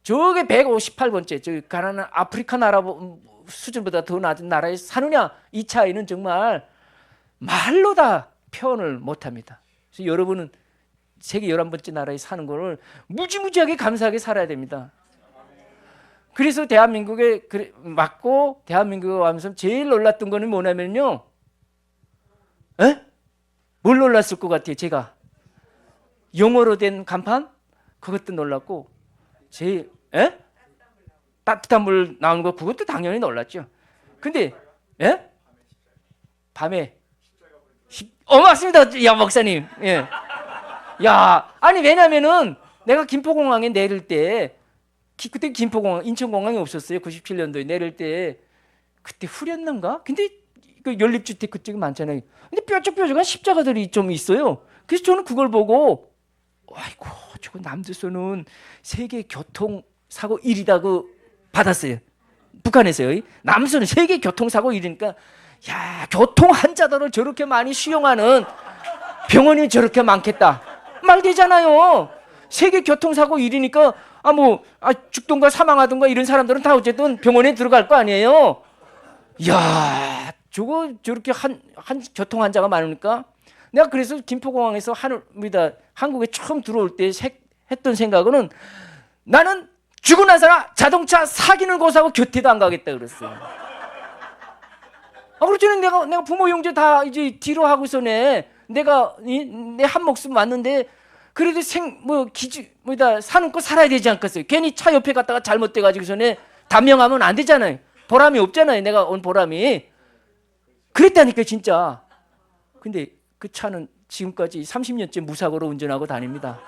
저게 158번째, 저 가난한 아프리카 나라 수준보다 더 낮은 나라에서 사느냐? 이 차이는 정말 말로 다 표현을 못합니다. 그래서 여러분은 세계 11번째 나라에 사는 거를 무지무지하게 감사하게 살아야 됩니다. 그래서 대한민국에 맞고 대한민국에 와면서 제일 놀랐던 거는 뭐냐면요. 에? 뭘 놀랐을 것 같아요, 제가? 영어로 된 간판? 그것도 놀랐고, 따뜻한 물 나오는 거, 그것도 당연히 놀랐죠. 근데, 밤에, 맞습니다. 야, 목사님. 예. 야, 아니, 왜냐면은 내가 김포공항에 내릴 때, 그때 김포공항, 인천공항이 없었어요. 97년도에 내릴 때. 그때 후련난가? 근데 그 연립주택 그쪽이 많잖아요. 근데 뾰족뾰족한 십자가들이 좀 있어요. 그래서 저는 그걸 보고 아이고 저거 남조선은 세계 교통사고 1위다고 받았어요. 북한에서요. 남조선은 세계 교통사고 1위니까 야 교통 환자들을 저렇게 많이 수용하는 병원이 저렇게 많겠다. 말 되잖아요. 세계 교통사고 1위니까 죽든가 사망하든가 이런 사람들은 다 어쨌든 병원에 들어갈 거 아니에요. 이야 저렇게 한 교통 환자가 많으니까 내가 그래서 김포공항에서 한국에 처음 들어올 때 했던 생각은 나는 죽고 나서 자동차 사기는 고사하고 곁에도 안 가겠다 그랬어요. 그렇지는 내가 부모 형제 다 이제 뒤로 하고서네 내가 내 한 목숨 왔는데 그래도 사는 거 살아야 되지 않겠어요? 괜히 차 옆에 갔다가 잘못돼가지고서네 단명하면 안 되잖아요. 보람이 없잖아요. 내가 온 보람이. 그랬다니까 진짜. 근데 그 차는 지금까지 30년째 무사고로 운전하고 다닙니다.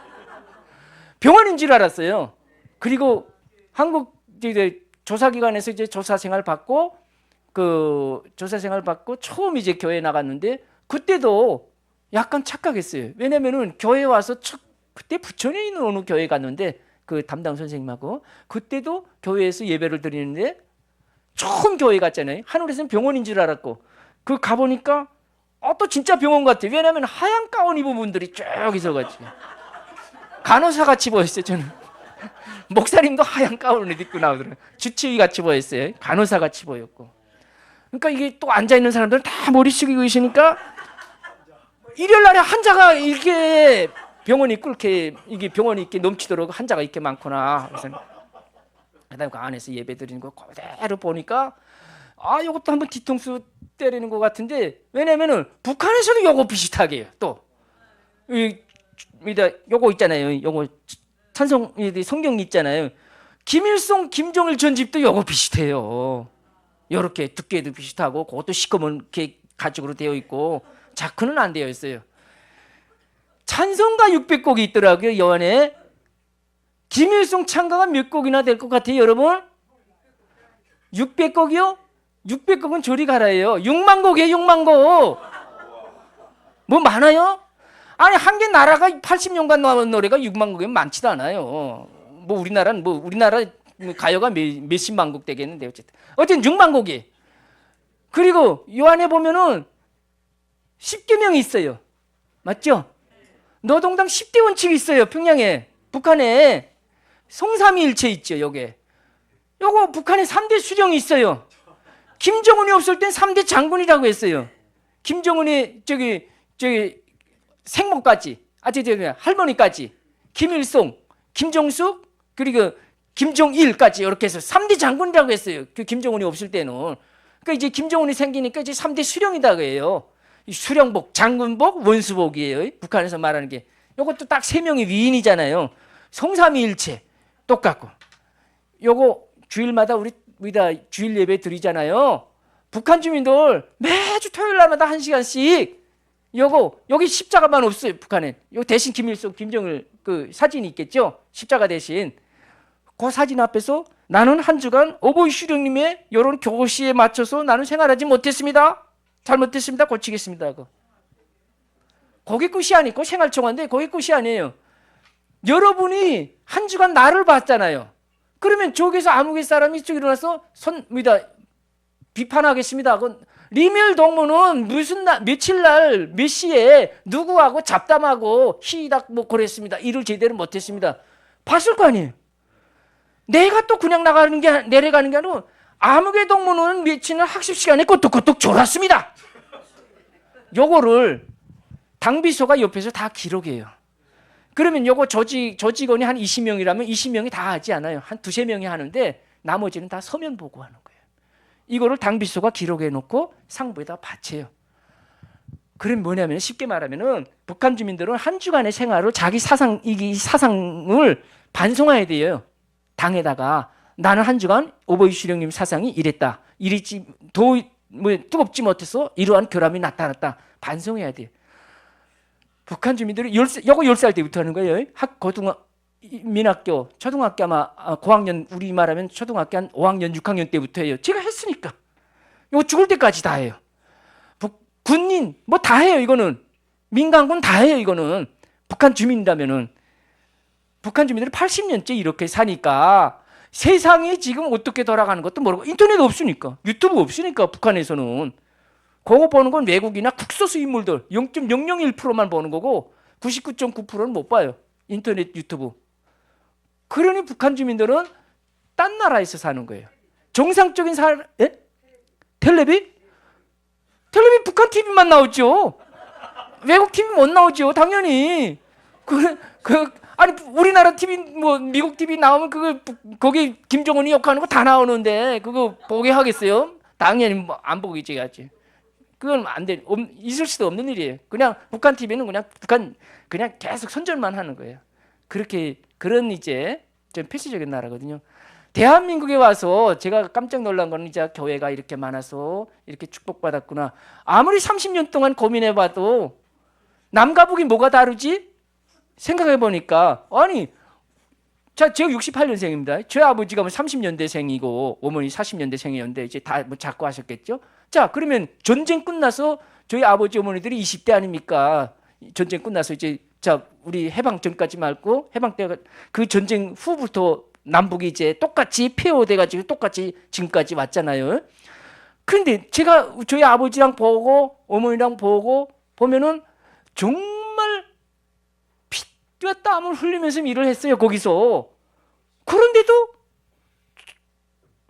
병원인 줄 알았어요. 그리고 한국 조사기관에서 이제 조사 생활 받고 처음 이제 교회 나갔는데 그때도 약간 착각했어요. 왜냐면은 교회 와서 그때 부천에 있는 어느 교회 갔는데 그 담당 선생님하고 그때도 교회에서 예배를 드리는데 처음 교회 갔잖아요. 하늘에서는 병원인 줄 알았고 그 가보니까 또 진짜 병원 같아요. 왜냐면 하얀 가운 입은 분들이 쭉 있어가지고 간호사 같이 보였어요. 저는 목사님도 하얀 가운을 입고 나오더라고요. 주치의 같이 보였어요. 간호사 같이 보였고. 그러니까 이게 또 앉아 있는 사람들은 다 머리 숙이고 계시니까 일요일 날에 환자가 이렇게 병원이 이렇게 넘치도록 환자가 이렇게 많구나. 그래서 그다음에 그 안에서 예배 드리는 거 그대로 보니까 이것도 한번 뒤통수 때리는 것 같은데 왜냐면은 북한에서는 요거 비슷하게 해요. 또 요거 있잖아요. 요거 성경 있잖아요. 김일성, 김정일 전집도 요거 비슷해요. 요렇게 두께도 비슷하고 그것도 시커멓게 가죽으로 되어 있고 자크는 안 되어 있어요. 찬송가 600곡이 있더라고요. 요 안에. 김일성 찬가가 몇 곡이나 될 것 같아요, 여러분? 600곡이요? 600곡은 저리 가라예요. 6만 곡이에요, 6만 곡. 뭐 많아요? 아니 한 개 나라가 80년간 나온 노래가 6만 곡이면 많지도 않아요. 우리나라 가요가 몇십만 곡 되겠는데 어쨌든 6만 곡이. 그리고 요 안에 보면은 10계명이 있어요. 맞죠? 노동당 10대 원칙이 있어요. 평양에, 북한에 성삼위일체 있죠. 요거 북한에 3대 수령이 있어요. 김정은이 없을 땐 3대 장군이라고 했어요. 김정은이 생모까지, 할머니까지, 김일성, 김정숙, 그리고 김정일까지 이렇게 해서 3대 장군이라고 했어요. 그 김정은이 없을 때는. 그러니까 이제 김정은이 생기니까 이제 3대 수령이라고 해요. 수령복, 장군복, 원수복이에요. 북한에서 말하는 게. 이것도 딱 3명의 위인이잖아요. 성삼위일체 똑같고. 요거 주일마다 우리 다 주일 예배 드리잖아요. 북한 주민들 매주 토요일 날마다 1시간씩 여기 십자가만 없어요. 북한에. 요 대신 김일성, 김정일 그 사진이 있겠죠. 십자가 대신. 그 사진 앞에서 나는 한 주간 어버이 수령님의 이런 교시에 맞춰서 나는 생활하지 못했습니다. 잘못했습니다. 고치겠습니다. 거기 끝이 아니고 생활총화인데 거기 끝이 아니에요. 여러분이 한 주간 나를 봤잖아요. 그러면 저기서 아무개 사람이 쭉 일어나서 비판하겠습니다. 리밀 동무는 무슨 날, 며칠 날, 몇 시에 누구하고 잡담하고 히닥 뭐 그랬습니다. 일을 제대로 못했습니다. 봤을 거 아니에요. 내가 또 그냥 내려가는 게 아니고 암흑의 동무는 며칠 날 학습 시간에 꼬뚝꼬뚝 졸았습니다. 요거를 당비서가 옆에서 다 기록해요. 그러면 요거 저 직원이 한 20명이라면 20명이 다 하지 않아요. 한 두세 명이 하는데 나머지는 다 서면 보고하는 거예요. 이거를 당비서가 기록해 놓고 상부에다 바쳐요. 그럼 뭐냐면 쉽게 말하면은 북한 주민들은 한 주간의 생활을 자기 사상을 반송해야 돼요. 당에다가 나는 한 주간 오보이 수령님 사상이 이랬다. 이랬지 뭐 뜨겁지 못해서 이러한 결함이 나타났다. 반성해야 돼요. 북한 주민들이 요거 10살 때부터 하는 거예요. 민학교, 초등학교 아마 고학년, 우리 말하면 초등학교 한 5학년, 6학년 때부터 해요. 제가 했으니까. 이거 죽을 때까지 다 해요. 군인, 뭐 다 해요, 이거는. 민간군 다 해요, 이거는. 북한 주민이라면은. 북한 주민들이 80년째 이렇게 사니까 세상이 지금 어떻게 돌아가는 것도 모르고 인터넷 없으니까, 유튜브 없으니까 북한에서는. 그거 보는 건 외국이나 국소수 인물들 0.001%만 보는 거고 99.9%는 못 봐요. 인터넷 유튜브. 그러니 북한 주민들은 딴 나라에서 사는 거예요. 정상적인 예? 텔레비 북한 TV만 나오죠. 외국 TV 못 나오죠. 당연히. 아니 우리나라 TV 뭐 미국 TV 나오면 거기 김정은이 욕하는 거 다 나오는데 그거 보게 하겠어요? 당연히 뭐 안 보게 해야지. 그건 안 돼. 있을 수도 없는 일이에요. 그냥 북한 TV는 그냥 계속 선전만 하는 거예요. 그런 이제 좀 필수적인 나라거든요. 대한민국에 와서 제가 깜짝 놀란 거는 이제 교회가 이렇게 많아서 이렇게 축복받았구나. 아무리 30년 동안 고민해봐도 남과 북이 뭐가 다르지? 생각해 보니까 아니, 제가 68년생입니다. 저희 아버지가 뭐 30년대생이고 어머니 40년대생이었는데 이제 다 뭐 작고 하셨겠죠. 자, 그러면 전쟁 끝나서 저희 아버지 어머니들이 20대 아닙니까? 전쟁 끝나서 이제 우리 해방 전까지 말고 해방 때가 그 전쟁 후부터 남북이 이제 똑같이 폐허돼 가지고 똑같이 지금까지 왔잖아요. 그런데 제가 저희 아버지랑 보고 어머니랑 보면은 정말 피와 땀을 흘리면서 일을 했어요, 거기서. 그런데도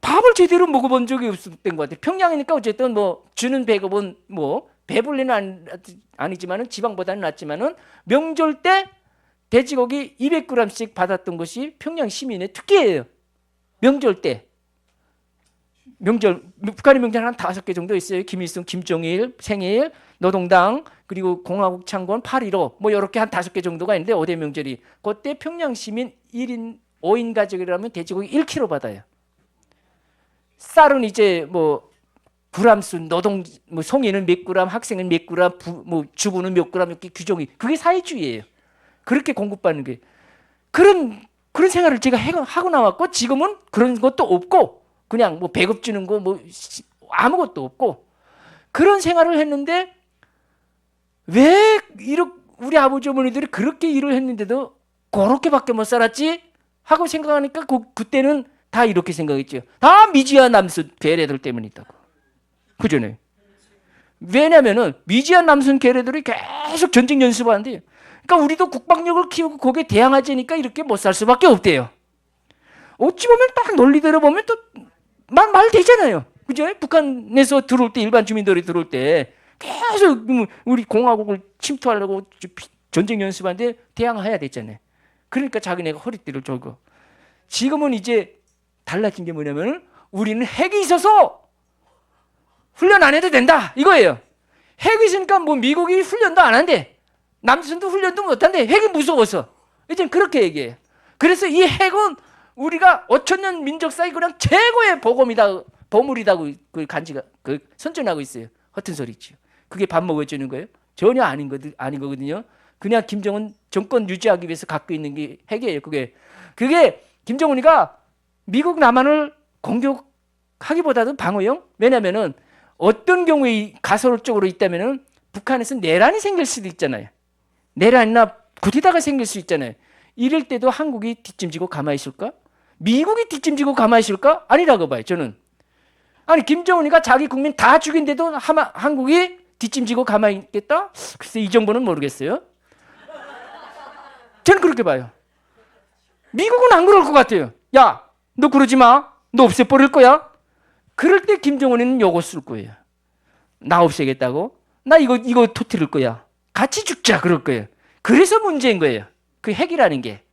밥을 제대로 먹어본 적이 없었던 것 같아요. 평양이니까 어쨌든 뭐 주는 배급은 뭐 배불리는 아니지만은 지방보다는 낫지만은 명절 때 돼지고기 200g씩 받았던 것이 평양 시민의 특기예요. 명절 때. 북한의 명절 한 5개 정도 있어요. 김일성, 김정일 생일, 노동당, 그리고 공화국 창건 8.15 뭐 이렇게 한 5개 정도가 있는데 5대 명절이. 그때 평양 시민 1인 5인 가족이라면 돼지고기 1kg 받아요. 쌀은 이제 뭐 그람수 노동 뭐 송이는 몇 그램, 학생은 몇 그램, 뭐 주부는 몇 그램 이렇게 규정이. 그게 사회주의예요. 그렇게 공급받는 게. 그런 생활을 제가 하고 나왔고 지금은 그런 것도 없고 그냥 뭐 배급 주는 거 뭐 아무것도 없고 그런 생활을 했는데 왜 우리 아버지 어머니들이 그렇게 일을 했는데도 그렇게밖에 못 살았지 하고 생각하니까 그때는 다 이렇게 생각했죠. 다 미지아 남순 괴뢰들 때문이다고. 그전에. 왜냐면은 미지아 남순 괴뢰들이 계속 전쟁 연습하는데, 그러니까 우리도 국방력을 키우고 거기에 대항하자니까 이렇게 못 살 수밖에 없대요. 어찌 보면 딱 논리대로 보면 또 말 되잖아요. 그죠? 북한에서 들어올 때 일반 주민들이 들어올 때 계속 우리 공화국을 침투하려고 전쟁 연습하는데 대항해야 됐잖아요. 그러니까 자기네가 허리띠를 졸고. 지금은 이제 달라진 게 뭐냐면 우리는 핵이 있어서 훈련 안 해도 된다 이거예요. 핵이 있으니까 뭐 미국이 훈련도 안 한대. 남순도 훈련도 못 한대. 핵이 무서워서. 이제 그렇게 얘기해요. 그래서 이 핵은 우리가 5천년 민족사의 그냥 최고의 보물이다고 선전하고 있어요. 허튼 소리죠. 그게 밥 먹어주는 거예요? 전혀 아닌 거거든요. 그냥 김정은 정권 유지하기 위해서 갖고 있는 게 핵이에요. 그게 김정은이가 미국 남한을 공격하기보다도 방어용? 왜냐면은 어떤 경우에 가설적으로 있다면은 북한에서 내란이 생길 수도 있잖아요. 내란이나 구태타가 생길 수 있잖아요. 이럴 때도 한국이 뒷짐지고 가만히 있을까? 미국이 뒷짐지고 가만히 있을까? 아니라고 봐요. 저는. 아니 김정은이가 자기 국민 다 죽인데도 한국이 뒷짐지고 가만히 있겠다? 글쎄 이 정도는 모르겠어요. 저는 그렇게 봐요. 미국은 안 그럴 것 같아요. 야, 너 그러지 마. 너 없애버릴 거야. 그럴 때 김정은이는 요거 쓸 거예요. 나 없애겠다고? 나 이거 터뜨릴 거야. 같이 죽자 그럴 거예요. 그래서 문제인 거예요. 그 핵이라는 게.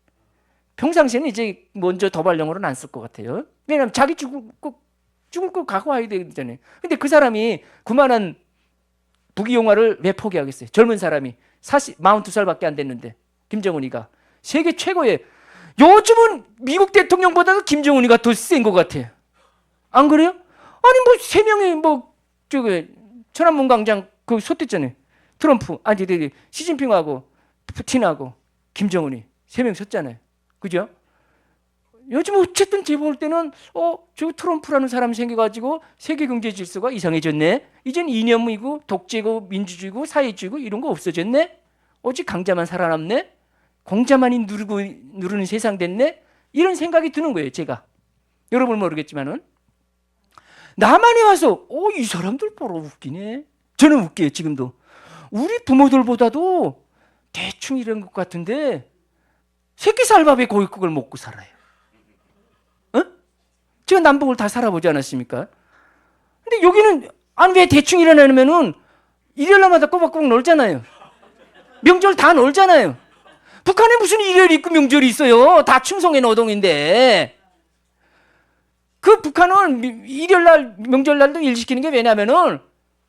평상시에는 이제 먼저 도발용으로는 안 쓸 것 같아요. 왜냐하면 자기 죽을 거 각오해야 되잖아요. 근데 그 사람이 그만한 부귀영화를 왜 포기하겠어요? 젊은 사람이 42살밖에 안 됐는데 김정은이가 세계 최고의 요즘은 미국 대통령보다도 김정은이가 더 센 것 같아요. 안 그래요? 아니 뭐 세 명이 뭐 저기 천안문 광장 그 섰댔잖아요. 트럼프 아니 시진핑하고 푸틴하고 김정은이 세 명 섰잖아요. 그죠? 요즘 어쨌든 제가 볼 때는 저 트럼프라는 사람이 생겨가지고 세계 경제 질서가 이상해졌네. 이젠 이념이고 독재고 민주주의고 사회주의고 이런 거 없어졌네. 오직 강자만 살아남네. 공자만이 누르는 세상 됐네. 이런 생각이 드는 거예요. 제가. 여러분 모르겠지만은 남한에 와서 이 사람들 보러 웃기네. 저는 웃겨요. 지금도. 우리 부모들보다도 대충 이런 것 같은데 새끼살밥에 고깃국을 먹고 살아요. 제가 남북을 다 살아보지 않았습니까? 근데 여기는 왜 대충 일어나면은 일요일마다 꼬박꼬박 놀잖아요. 명절 다 놀잖아요. 북한에 무슨 일요일이 있고 명절이 있어요. 다 충성의 노동인데. 그 북한은 일요일날 명절날도 일 시키는 게 왜냐면은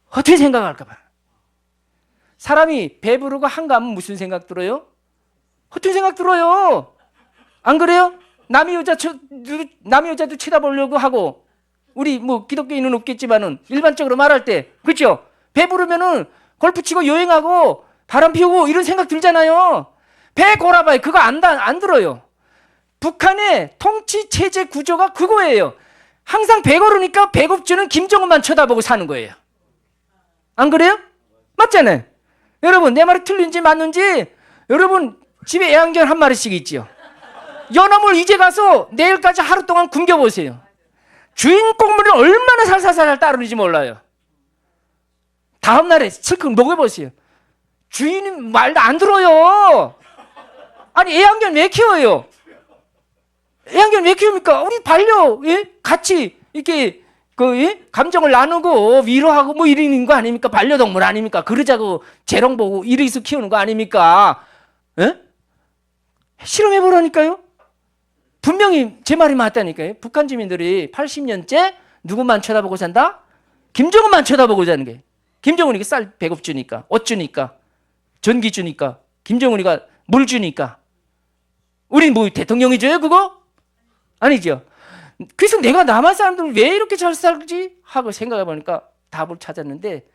어떻게 생각할까 봐. 사람이 배부르고 한가하면 무슨 생각 들어요? 어떤 생각 들어요? 안 그래요? 남의 여자도 쳐다보려고 하고 우리 뭐 기독교인은 없겠지만은 일반적으로 말할 때 그렇죠? 배부르면은 골프 치고 여행하고 바람 피우고 이런 생각 들잖아요. 배 골아봐요. 그거 안 들어요. 북한의 통치 체제 구조가 그거예요. 항상 배 고르니까 배고프지는 김정은만 쳐다보고 사는 거예요. 안 그래요? 맞잖아요. 여러분 내 말이 틀린지 맞는지 여러분 집에 애완견 한 마리씩 있지요. 연어물 이제 가서 내일까지 하루 동안 굶겨보세요. 주인공물을 얼마나 살살살 따르는지 몰라요. 다음날에 실컷 먹여보세요. 주인은 말도 안 들어요. 아니 애완견 왜 키워요? 애완견 왜 키웁니까? 우리 같이 이렇게 감정을 나누고 위로하고 뭐 이러는 거 아닙니까? 반려동물 아닙니까? 그러자고 재롱 보고 이래서 키우는 거 아닙니까? 실험해보라니까요. 분명히 제 말이 맞다니까요. 북한 주민들이 80년째 누구만 쳐다보고 산다? 김정은만 쳐다보고 사는 게. 김정은이가 쌀 배급 주니까, 옷 주니까, 전기 주니까, 김정은이가 물 주니까. 우린 뭐 대통령이 줘요 그거? 아니죠. 그래서 내가 남한 사람들 왜 이렇게 잘 살지? 하고 생각해보니까 답을 찾았는데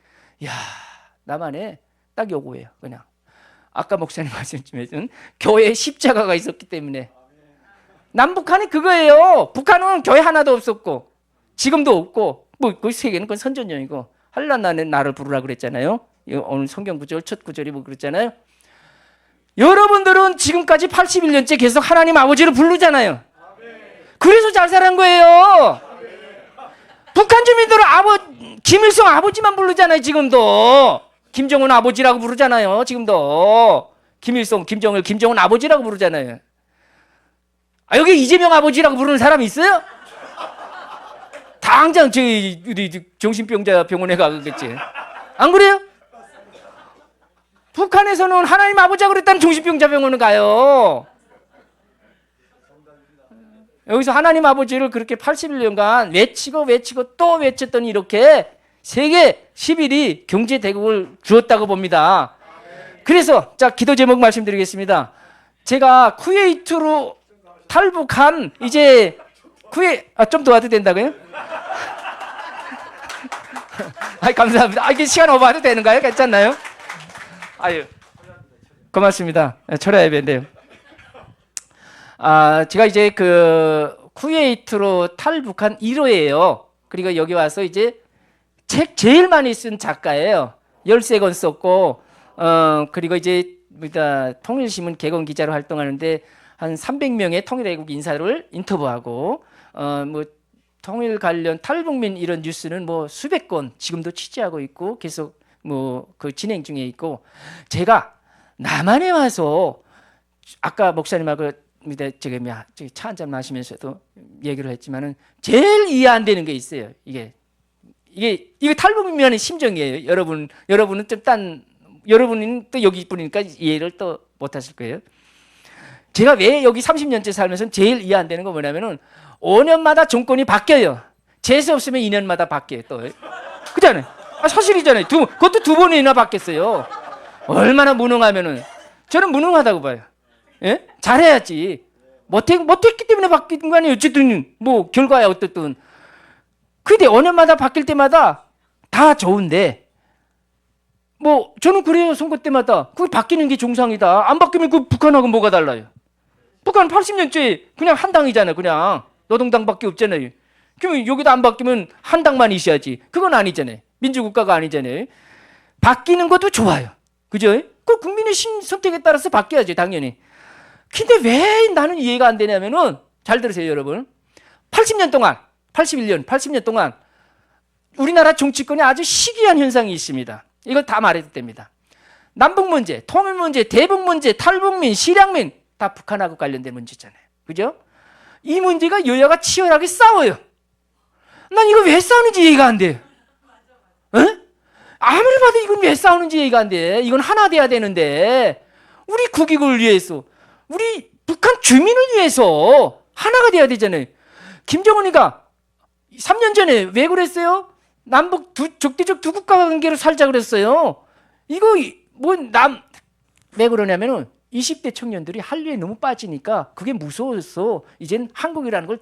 남한에 딱 요거예요. 그냥 아까 목사님 말씀하신 교회에 십자가가 있었기 때문에. 남북한이 그거예요. 북한은 교회 하나도 없었고 지금도 없고 그 세계는 그건 선전용이고 한란나는 나를 부르라 그랬잖아요. 오늘 성경 구절 첫 구절이 뭐 그랬잖아요. 여러분들은 지금까지 81년째 계속 하나님 아버지를 부르잖아요. 그래서 잘 살은 거예요. 북한 주민들은 김일성 아버지만 부르잖아요. 지금도 김정은 아버지라고 부르잖아요. 지금도 김일성, 김정은 아버지라고 부르잖아요. 여기 이재명 아버지라고 부르는 사람 있어요? 당장 우리 정신병자 병원에 가겠지. 안 그래요? 북한에서는 하나님 아버지라고 그랬다는 정신병자 병원에 가요. 여기서 하나님 아버지를 그렇게 81년간 외치고 또 외쳤더니 이렇게 세계 11위 경제 대국을 주었다고 봅니다. 그래서 기도 제목 말씀드리겠습니다. 제가 쿠웨이트로 탈북한 이제 좀 더 와도 된다고요? 감사합니다. 이게 시간 오버해도 되는가요? 괜찮나요? 고맙습니다. 철야 예배인데요. 제가 이제 쿠웨이트로 탈북한 1호예요. 그리고 여기 와서 이제 책 제일 많이 쓴 작가예요. 13권 썼고, 그리고 이제 통일신문 개건 기자로 활동하는데 한 300명의 통일애국 인사를 인터뷰하고, 통일 관련 탈북민 이런 뉴스는 뭐 수백 건 지금도 취재하고 있고 계속 뭐 그 진행 중에 있고, 제가 남한에 와서 아까 목사님하고 저기 차 한잔 마시면서도 얘기를 했지만은 제일 이해 안 되는 게 있어요. 이게 탈북민의 심정이에요. 여러분은 여러분은 또 여기 분이니까 이해를 또 못하실 거예요. 제가 왜 여기 30년째 살면서 제일 이해 안 되는 건 뭐냐면은 5년마다 정권이 바뀌어요. 재수 없으면 2년마다 바뀌어요. 또 그잖아요. 사실이잖아요. 그것도 2번이나 바뀌었어요. 얼마나 무능하면은. 저는 무능하다고 봐요. 예? 잘해야지. 못했기 때문에 바뀐 거 아니에요. 어쨌든 뭐 결과야 어쨌든. 근데 5년마다 바뀔 때마다 다 좋은데, 뭐 저는 그래요. 선거 때마다 그 바뀌는 게 정상이다. 안 바뀌면 그 북한하고 뭐가 달라요? 북한 80년째 그냥 한 당이잖아요. 그냥 노동당밖에 없잖아요. 그러면 여기다 안 바뀌면 한 당만 있어야지. 그건 아니잖아요. 민주국가가 아니잖아요. 바뀌는 것도 좋아요. 그죠? 그 국민의 선택에 따라서 바뀌어야죠. 당연히. 근데 왜 나는 이해가 안 되냐면은, 잘 들으세요 여러분. 80년 동안 80년 동안 우리나라 정치권에 아주 희귀한 현상이 있습니다. 이걸 다 말해도 됩니다. 남북 문제, 통일 문제, 대북 문제, 탈북민, 실향민 다 북한하고 관련된 문제잖아요. 그죠? 이 문제가 여야가 치열하게 싸워요. 난 이거 왜 싸우는지 이해가 안 돼요. 아무리 봐도 이건 왜 싸우는지 이해가 안 돼. 이건 하나 돼야 되는데, 우리 국익을 위해서, 우리 북한 주민을 위해서 하나가 돼야 되잖아요. 김정은이가 3년 전에 왜 그랬어요? 남북 적대적 두 국가 관계로 살자 그랬어요. 이거 왜 그러냐면은 20대 청년들이 한류에 너무 빠지니까 그게 무서워서 이젠 한국이라는 걸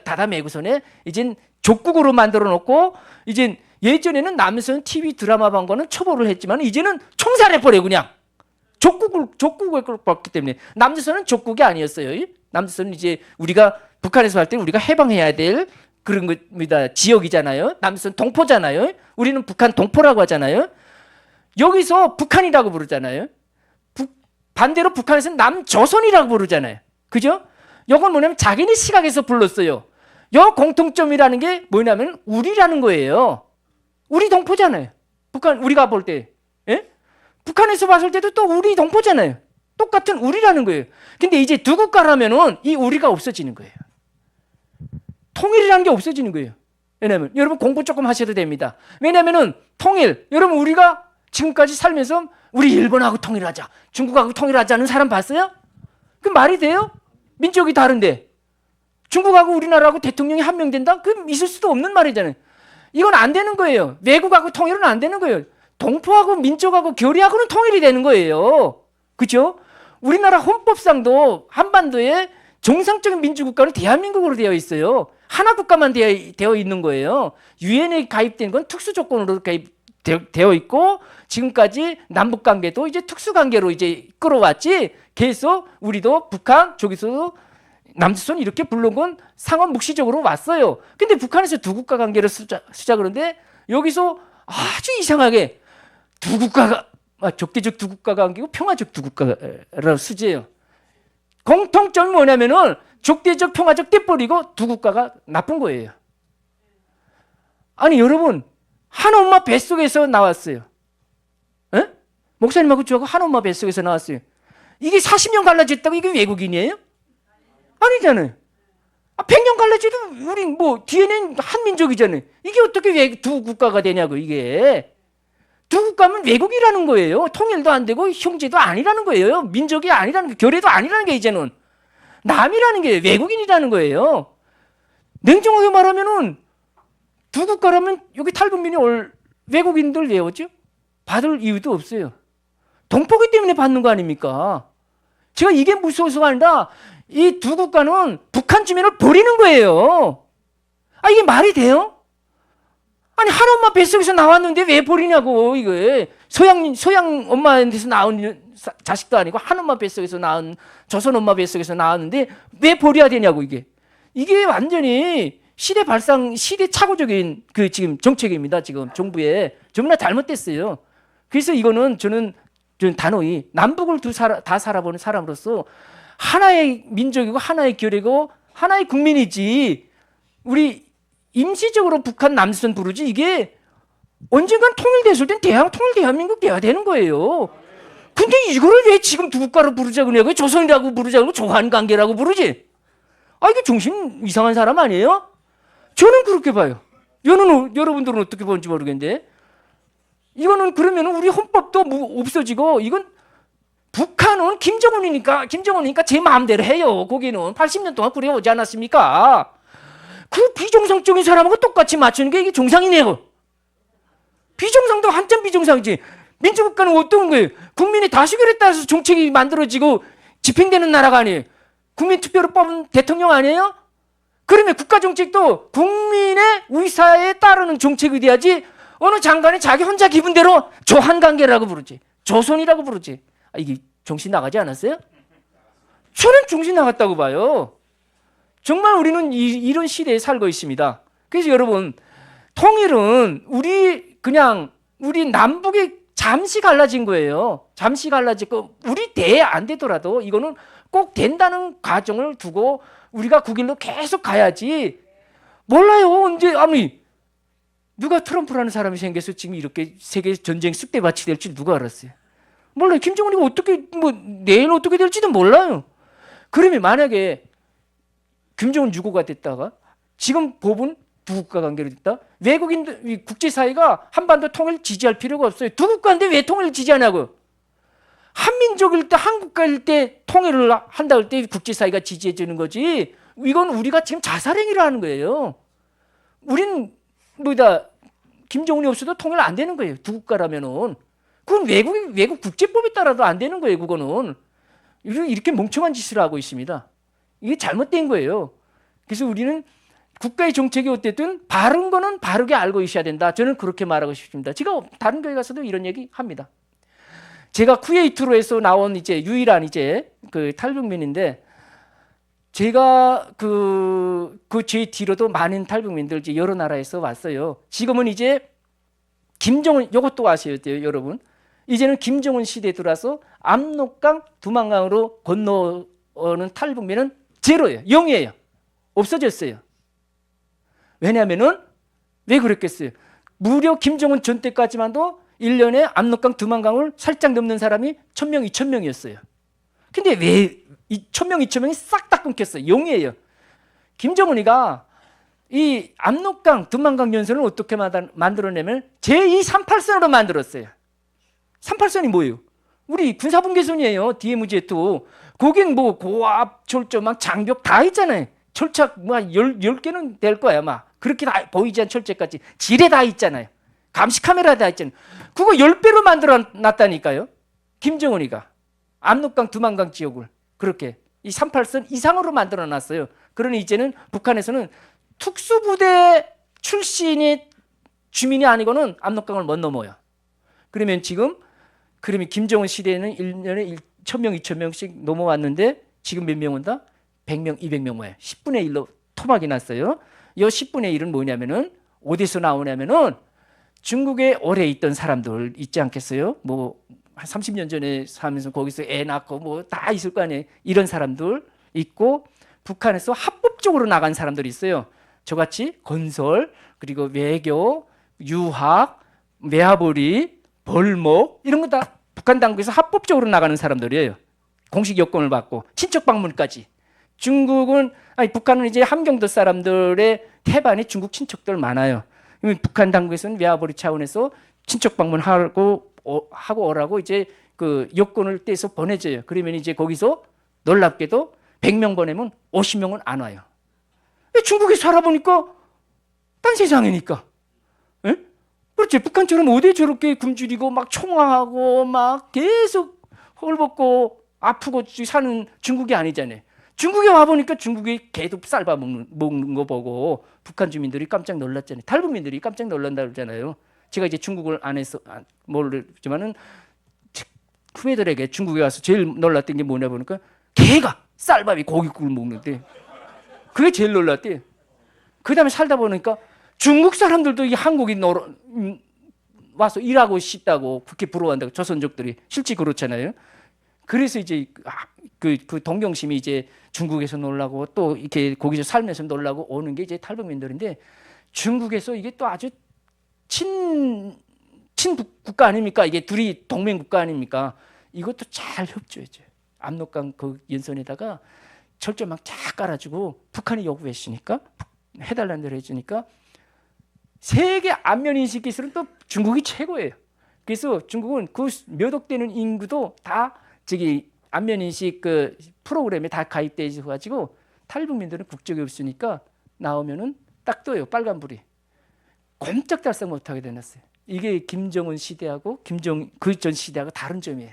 닫아매고서는 이젠 족국으로 만들어 놓고, 이젠 예전에는 남선 TV 드라마 본 거는 처벌을 했지만 이제는 총살해버려. 그냥 족국을 봤기 때문에. 남조선은 족국이 아니었어요. 남조선은 이제 우리가 북한에서 할 때 우리가 해방해야 될 그런 겁니다. 지역이잖아요. 남조선 동포잖아요. 우리는 북한 동포라고 하잖아요. 여기서 북한이라고 부르잖아요. 반대로 북한에서는 남조선이라고 부르잖아요. 그죠? 이건 뭐냐면 자기네 시각에서 불렀어요. 요 공통점이라는 게 뭐냐면 우리라는 거예요. 우리 동포잖아요. 북한, 우리가 볼 때. 예? 북한에서 봤을 때도 또 우리 동포잖아요. 똑같은 우리라는 거예요. 근데 이제 두 국가라면은 이 우리가 없어지는 거예요. 통일이라는 게 없어지는 거예요. 왜냐면 여러분 공부 조금 하셔도 됩니다. 왜냐면은 통일, 여러분 우리가 지금까지 살면서 우리 일본하고 통일하자, 중국하고 통일하자는 사람 봤어요? 그 말이 돼요? 민족이 다른데 중국하고 우리나라하고 대통령이 한 명 된다? 그 있을 수도 없는 말이잖아요. 이건 안 되는 거예요. 외국하고 통일은 안 되는 거예요. 동포하고 민족하고 교리하고는 통일이 되는 거예요. 그렇죠? 우리나라 헌법상도 한반도에 정상적인 민주국가는 대한민국으로 되어 있어요. 하나 국가만 되어 있는 거예요. 유엔에 가입된 건 특수조건으로 되어 있고, 지금까지 남북관계도 이제 특수관계로 이제 끌어왔지, 계속 우리도 북한, 저기서도 남조선 이렇게 부른 건 상업 묵시적으로 왔어요. 근데 북한에서 두 국가 관계를 쓰자 그러는데, 여기서 아주 이상하게 두 국가가 적대적 두 국가 관계고 평화적 두 국가라고 쓰지요. 공통점이 뭐냐면은 적대적 평화적 떼버리고 두 국가가 나쁜 거예요. 아니 여러분, 한 엄마 뱃속에서 나왔어요. 에? 목사님하고 저하고 한 엄마 뱃속에서 나왔어요. 이게 40년 갈라졌다고 이게 외국인이에요? 아니잖아요. 100년 갈라져도 우리 뭐 뒤에는 한민족이잖아요. 이게 어떻게 두 국가가 되냐고. 이게 두 국가면 외국이라는 거예요. 통일도 안 되고 형제도 아니라는 거예요. 민족이 아니라는 게, 교례도 아니라는 게 이제는 남이라는 게 외국인이라는 거예요. 냉정하게 말하면은 두 국가라면 여기 탈북민이 외국인들 왜 오죠? 받을 이유도 없어요. 동포기 때문에 받는 거 아닙니까? 제가 이게 무서워서가 아니라 이 두 국가는 북한 주민을 버리는 거예요. 이게 말이 돼요? 아니 한 엄마 뱃속에서 나왔는데 왜 버리냐고. 이게 서양 엄마한테서 나온 자식도 아니고 한 엄마 뱃속에서 나온 조선 엄마 뱃속에서 나왔는데 왜 버려야 되냐고. 이게 완전히 시대착오적인 그 지금 정책입니다. 지금 정부에 너무나 잘못됐어요. 그래서 이거는 저는 단호히 남북을 다 살아보는 사람으로서 하나의 민족이고 하나의 교례고 하나의 국민이지, 우리 임시적으로 북한 남선 부르지 이게 언젠간 통일됐을 땐 통일 대한민국 돼야 되는 거예요. 근데 이거를 왜 지금 두 국가로 부르자 그래요? 왜 조선이라고 부르자 그러고 조한관계라고 부르지? 아, 이게 정신 이상한 사람 아니에요? 저는 그렇게 봐요. 여러분들은 어떻게 보는지 모르겠는데 이거는 그러면 우리 헌법도 없어지고 이건 북한은 김정은이니까 제 마음대로 해요. 거기는 80년 동안 그래오지 않았습니까? 그 비정상적인 사람하고 똑같이 맞추는 게 이게 정상이네요. 비정상도 한참 비정상이지. 민주국가는 어떤 거예요? 국민의 다수결에 따라서 정책이 만들어지고 집행되는 나라가 아니에요. 국민 투표로 뽑은 대통령 아니에요? 그러면 국가 정책도 국민의 의사에 따르는 정책이 돼야지 어느 장관이 자기 혼자 기분대로 조한관계라고 부르지. 조선이라고 부르지. 아, 이게 정신 나가지 않았어요? 저는 정신 나갔다고 봐요. 정말 우리는 이런 시대에 살고 있습니다. 그래서 여러분, 통일은 우리 남북이 잠시 갈라진 거예요. 잠시 갈라지고 우리 대에 안 되더라도 이거는 꼭 된다는 과정을 두고 우리가 그 길로 계속 가야지. 몰라요. 언제 누가 트럼프라는 사람이 생겨서 지금 이렇게 세계 전쟁 쑥대밭이 될지 누가 알았어요? 몰라요. 김정은이가 내일 어떻게 될지도 몰라요. 그러면 만약에 김정은 유고가 됐다가 지금 법은 두 국가 관계로 됐다. 외국인들 국제사회가 한반도 통일 지지할 필요가 없어요. 두 국가인데 왜 통일을 지지하냐고. 한민족일 때 한국가일 때 통일을 한다 할 때 국제사회가 지지해 주는 거지. 이건 우리가 지금 자살행위를 하는 거예요. 우린 김정은이 없어도 통일 안 되는 거예요. 두 국가라면은. 그건 외국 국제법에 따라도 안 되는 거예요. 그거는. 이렇게 멍청한 짓을 하고 있습니다. 이게 잘못된 거예요. 그래서 우리는 국가의 정책이 어쨌든 바른 거는 바르게 알고 있어야 된다. 저는 그렇게 말하고 싶습니다. 제가 다른 교회 가서도 이런 얘기 합니다. 제가 쿠웨이트로에서 나온 유일한 그 탈북민인데 제가 제 뒤로도 많은 탈북민들 여러 나라에서 왔어요. 지금은 김정은 이것도 아셔야 돼요, 여러분. 이제는 김정은 시대에 들어와서 압록강, 두만강으로 건너오는 탈북민은 제로예요. 0이에요. 없어졌어요. 왜냐하면은 왜 그랬겠어요? 무려 김정은 전 때까지만도 1년에 압록강, 두만강을 살짝 넘는 사람이 1000명, 2000명이었어요. 근데 왜 1000명, 2000명이 싹 다 끊겼어요? 0이에요. 김정은이가 이 압록강, 두만강 연선을 어떻게 만들어내면 제238선으로 만들었어요. 38선이 뭐예요? 우리 군사분계선이에요. DMZ2. 거긴 고압, 철저, 장벽 다 있잖아요. 철착 10개는 될 거야, 그렇게 다 보이지 않는 철제까지. 지뢰 다 있잖아요. 감시 카메라 다 있잖아요. 그거 10배로 만들어 놨다니까요. 김정은이가. 압록강, 두만강 지역을. 그렇게. 이 38선 이상으로 만들어 놨어요. 그러니 이제는 북한에서는 특수부대 출신의 주민이 아니고는 압록강을 못 넘어요. 그러면 김정은 시대에는 1년에 1000명, 2000명씩 넘어왔는데 지금 몇 명 온다? 100명, 200명 와요. 10분의 1로 토막이 났어요. 이 10분의 1은 뭐냐면은 어디서 나오냐면은 중국에 오래 있던 사람들 있지 않겠어요? 한 30년 전에 살면서 거기서 애 낳고 다 있을 거 아니에요. 이런 사람들 있고 북한에서 합법적으로 나간 사람들이 있어요. 저같이 건설, 그리고 외교, 유학, 매화벌이, 벌목 이런 거 다 북한 당국에서 합법적으로 나가는 사람들이에요. 공식 여권을 받고 친척 방문까지. 북한은 함경도 사람들의 태반이 중국 친척들 많아요. 북한 당국에서는 외화벌이 차원에서 친척 방문하고 오라고 그 여권을 떼서 보내줘요. 그러면 거기서 놀랍게도 100명 보내면 50명은 안 와요. 중국에 살아보니까 딴 세상이니까. 에? 그렇지. 북한처럼 어디 저렇게 굶주리고 총화하고 계속 헐벗고 아프고 사는 중국이 아니잖아요. 중국에 와보니까 중국이 개도 쌀밥 먹는 거 보고 북한 주민들이 깜짝 놀랐잖아요. 탈북민들이 깜짝 놀란다 그러잖아요. 제가 중국을 안 해서 모르지만은 후배들에게 중국에 와서 제일 놀랐던 게 뭐냐 보니까 개가 쌀밥이 고깃국을 먹는데 그게 제일 놀랐대요. 그 다음에 살다 보니까 중국 사람들도 이 한국에 와서 일하고 싶다고 그렇게 부러워한다고 조선족들이 실제 그렇잖아요. 그래서 그 동경심이 중국에서 놀라고 또 이렇게 거기서 살면서 놀라고 오는 게 탈북민들인데 중국에서 이게 또 아주 친국가 아닙니까? 이게 둘이 동맹 국가 아닙니까? 이것도 잘 협조해줘요. 압록강 그 연선에다가 철조망 쫙 깔아주고 북한이 요구했으니까 해달라는 대로 해주니까 세계 안면 인식 기술은 또 중국이 최고예요. 그래서 중국은 그 몇 억 되는 인구도 다 저기 안면 인식 그 프로그램에 다 가입돼 있어가지고 탈북민들은 국적이 없으니까 나오면은 딱 떠요. 빨간불이. 꼼짝달싹 못하게 되놨어요. 이게 김정은 시대하고 그 전 시대하고 다른 점이에요.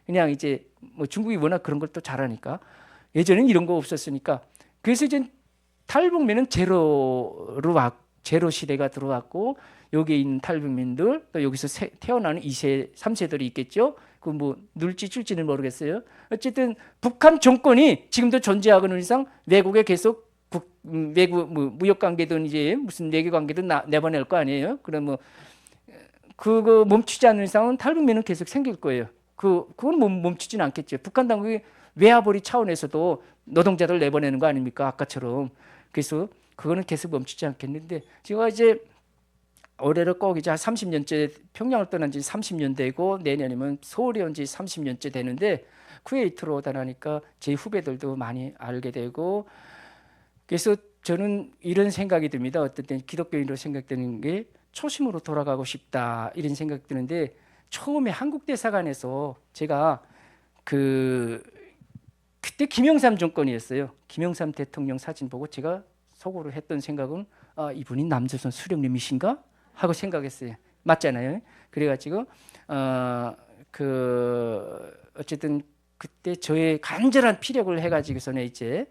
그냥 이제 뭐 중국이 워낙 그런 걸 또 잘하니까 예전엔 이런 거 없었으니까 그래서 이제 탈북민은 제로 시대가 들어왔고 여기 있는 탈북민들 또 여기서 태어나는 2세, 3세들이 있겠죠. 그 뭐 늘지 줄지는 모르겠어요. 어쨌든 북한 정권이 지금도 존재하는 이상 외국에 계속 외국 뭐 무역 관계든 이제 무슨 외교 관계든 내보낼 거 아니에요. 그럼 뭐 그거 멈추지 않는 이상은 탈북민은 계속 생길 거예요. 그건 멈추지는 않겠죠. 북한 당국이 외화벌이 차원에서도 노동자들 내보내는 거 아닙니까? 아까처럼. 그래서 그거는 계속 멈추지 않겠는데 제가 이제 올해로 꼭 이제 한 30년째 평양을 떠난 지 30년 되고 내년이면 서울에 온 지 30년째 되는데 쿠웨이트로 오다 나니까 제 후배들도 많이 알게 되고 그래서 저는 이런 생각이 듭니다. 어떤 때는 기독교인으로 생각되는 게 초심으로 돌아가고 싶다 이런 생각 드는데 처음에 한국 대사관에서 제가 그때 김영삼 정권이었어요. 김영삼 대통령 사진 보고 제가 속으로 했던 생각은 이분이 남조선 수령님이신가 하고 생각했어요. 맞잖아요. 그래가지고 어쨌든 그때 저의 간절한 피력을 해가지고서는 이제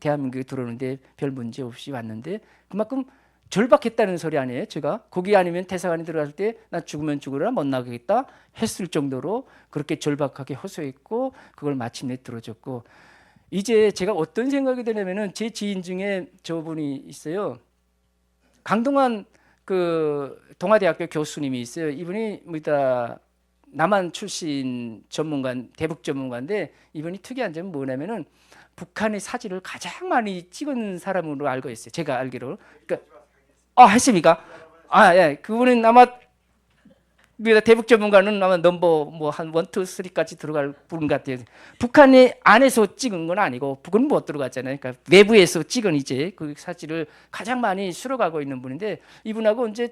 대한민국에 들어오는데 별 문제 없이 왔는데 그만큼 절박했다는 소리 아니에요. 제가 거기 아니면 대사관에 들어갈 때 나 죽으면 죽으라 못 나가겠다 했을 정도로 그렇게 절박하게 호소했고 그걸 마침내 들어줬고 이제 제가 어떤 생각이 드냐면은 제 지인 중에 저분이 있어요. 강동원 그 동아대학교 교수님이 있어요. 이분이 뭐다 남한 출신 전문가, 대북 전문가인데 이분이 특이한 점은 뭐냐면은 북한의 사진을 가장 많이 찍은 사람으로 알고 있어요. 제가 알기로. 그러니까 했습니까? 예. 그분은 아마 대북 전문가는 아마 넘버 뭐 한 1, 2, 3까지 들어갈 분 같아요. 북한이 안에서 찍은 건 아니고 북은 못 들어갔잖아요. 그러니까 외부에서 찍은 이제 그 사진을 가장 많이 실어가고 있는 분인데 이분하고 이제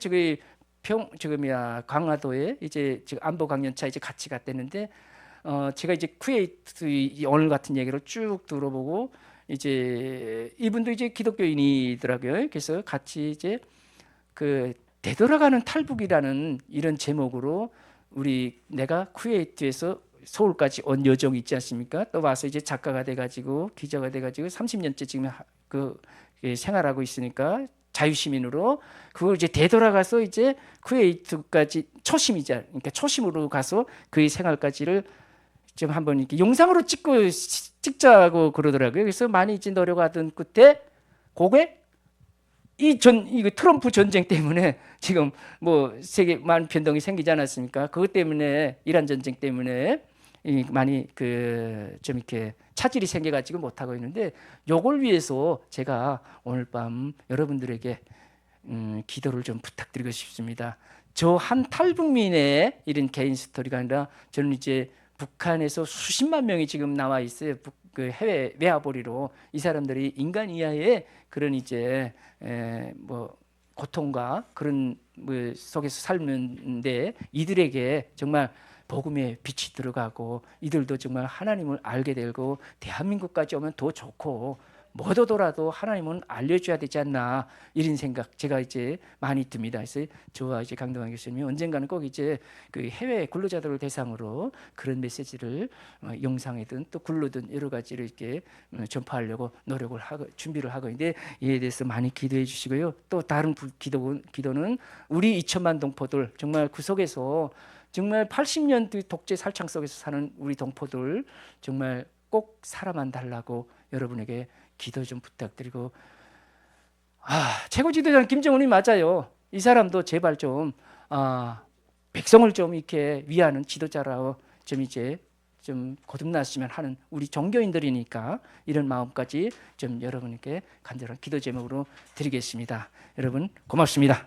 강화도에 이제 지금 안보 강연차 이제 같이 갔댔는데 제가 이제 쿠웨이트 오늘 같은 얘기를 쭉 들어보고 이제 이분도 이제 기독교인이더라고요. 그래서 같이 이제 되돌아가는 탈북이라는 이런 제목으로 내가 쿠웨이트에서 서울까지 온 여정이 있지 않습니까? 또 와서 이제 작가가 돼가지고 기자가 돼가지고 30년째 지금 생활하고 있으니까 자유시민으로 그걸 이제 되돌아가서 이제 쿠웨이트까지 초심이자 그러니까 초심으로 가서 그의 생활까지를 좀 한번 이렇게 영상으로 찍자고 그러더라고요. 그래서 많이 이제 노력하던 끝에 그게 이거 트럼프 전쟁 때문에 지금 뭐 세계 많은 변동이 생기지 않았습니까? 그것 때문에 이란 전쟁 때문에 많이 좀 이렇게 차질이 생겨가지고 못 하고 있는데 요걸 위해서 제가 오늘 밤 여러분들에게 기도를 좀 부탁드리고 싶습니다. 저 한 탈북민의 이런 개인 스토리가 아니라 저는 이제 북한에서 수십만 명이 지금 나와 있어요. 그 해외 외화벌이로 이 사람들이 인간 이하의 그런 이제 뭐 고통과 그런 뭐 속에서 살는데 이들에게 정말 복음의 빛이 들어가고 이들도 정말 하나님을 알게 되고 대한민국까지 오면 더 좋고 못 오더라도 하나님은 알려줘야 되지 않나 이런 생각 제가 이제 많이 듭니다. 그래서 저와 이제 강동원 교수님이 언젠가는 꼭 이제 그 해외 근로자들을 대상으로 그런 메시지를 영상이든 또 글로든 여러 가지를 이렇게 전파하려고 노력을 하고 준비를 하고 있는데 이에 대해서 많이 기도해 주시고요. 또 다른 기도는 우리 2천만 동포들 정말 그 속에서 정말 80년 독재 살창 속에서 사는 우리 동포들 정말 꼭 살아만 달라고 여러분에게 기도 좀 부탁드리고 최고 지도자는 김정은이 맞아요. 이 사람도 제발 좀 백성을 좀 이렇게 위하는 지도자라고 좀 이제 좀 거듭났으면 하는 우리 종교인들이니까 이런 마음까지 좀 여러분께 간절한 기도 제목으로 드리겠습니다. 여러분 고맙습니다.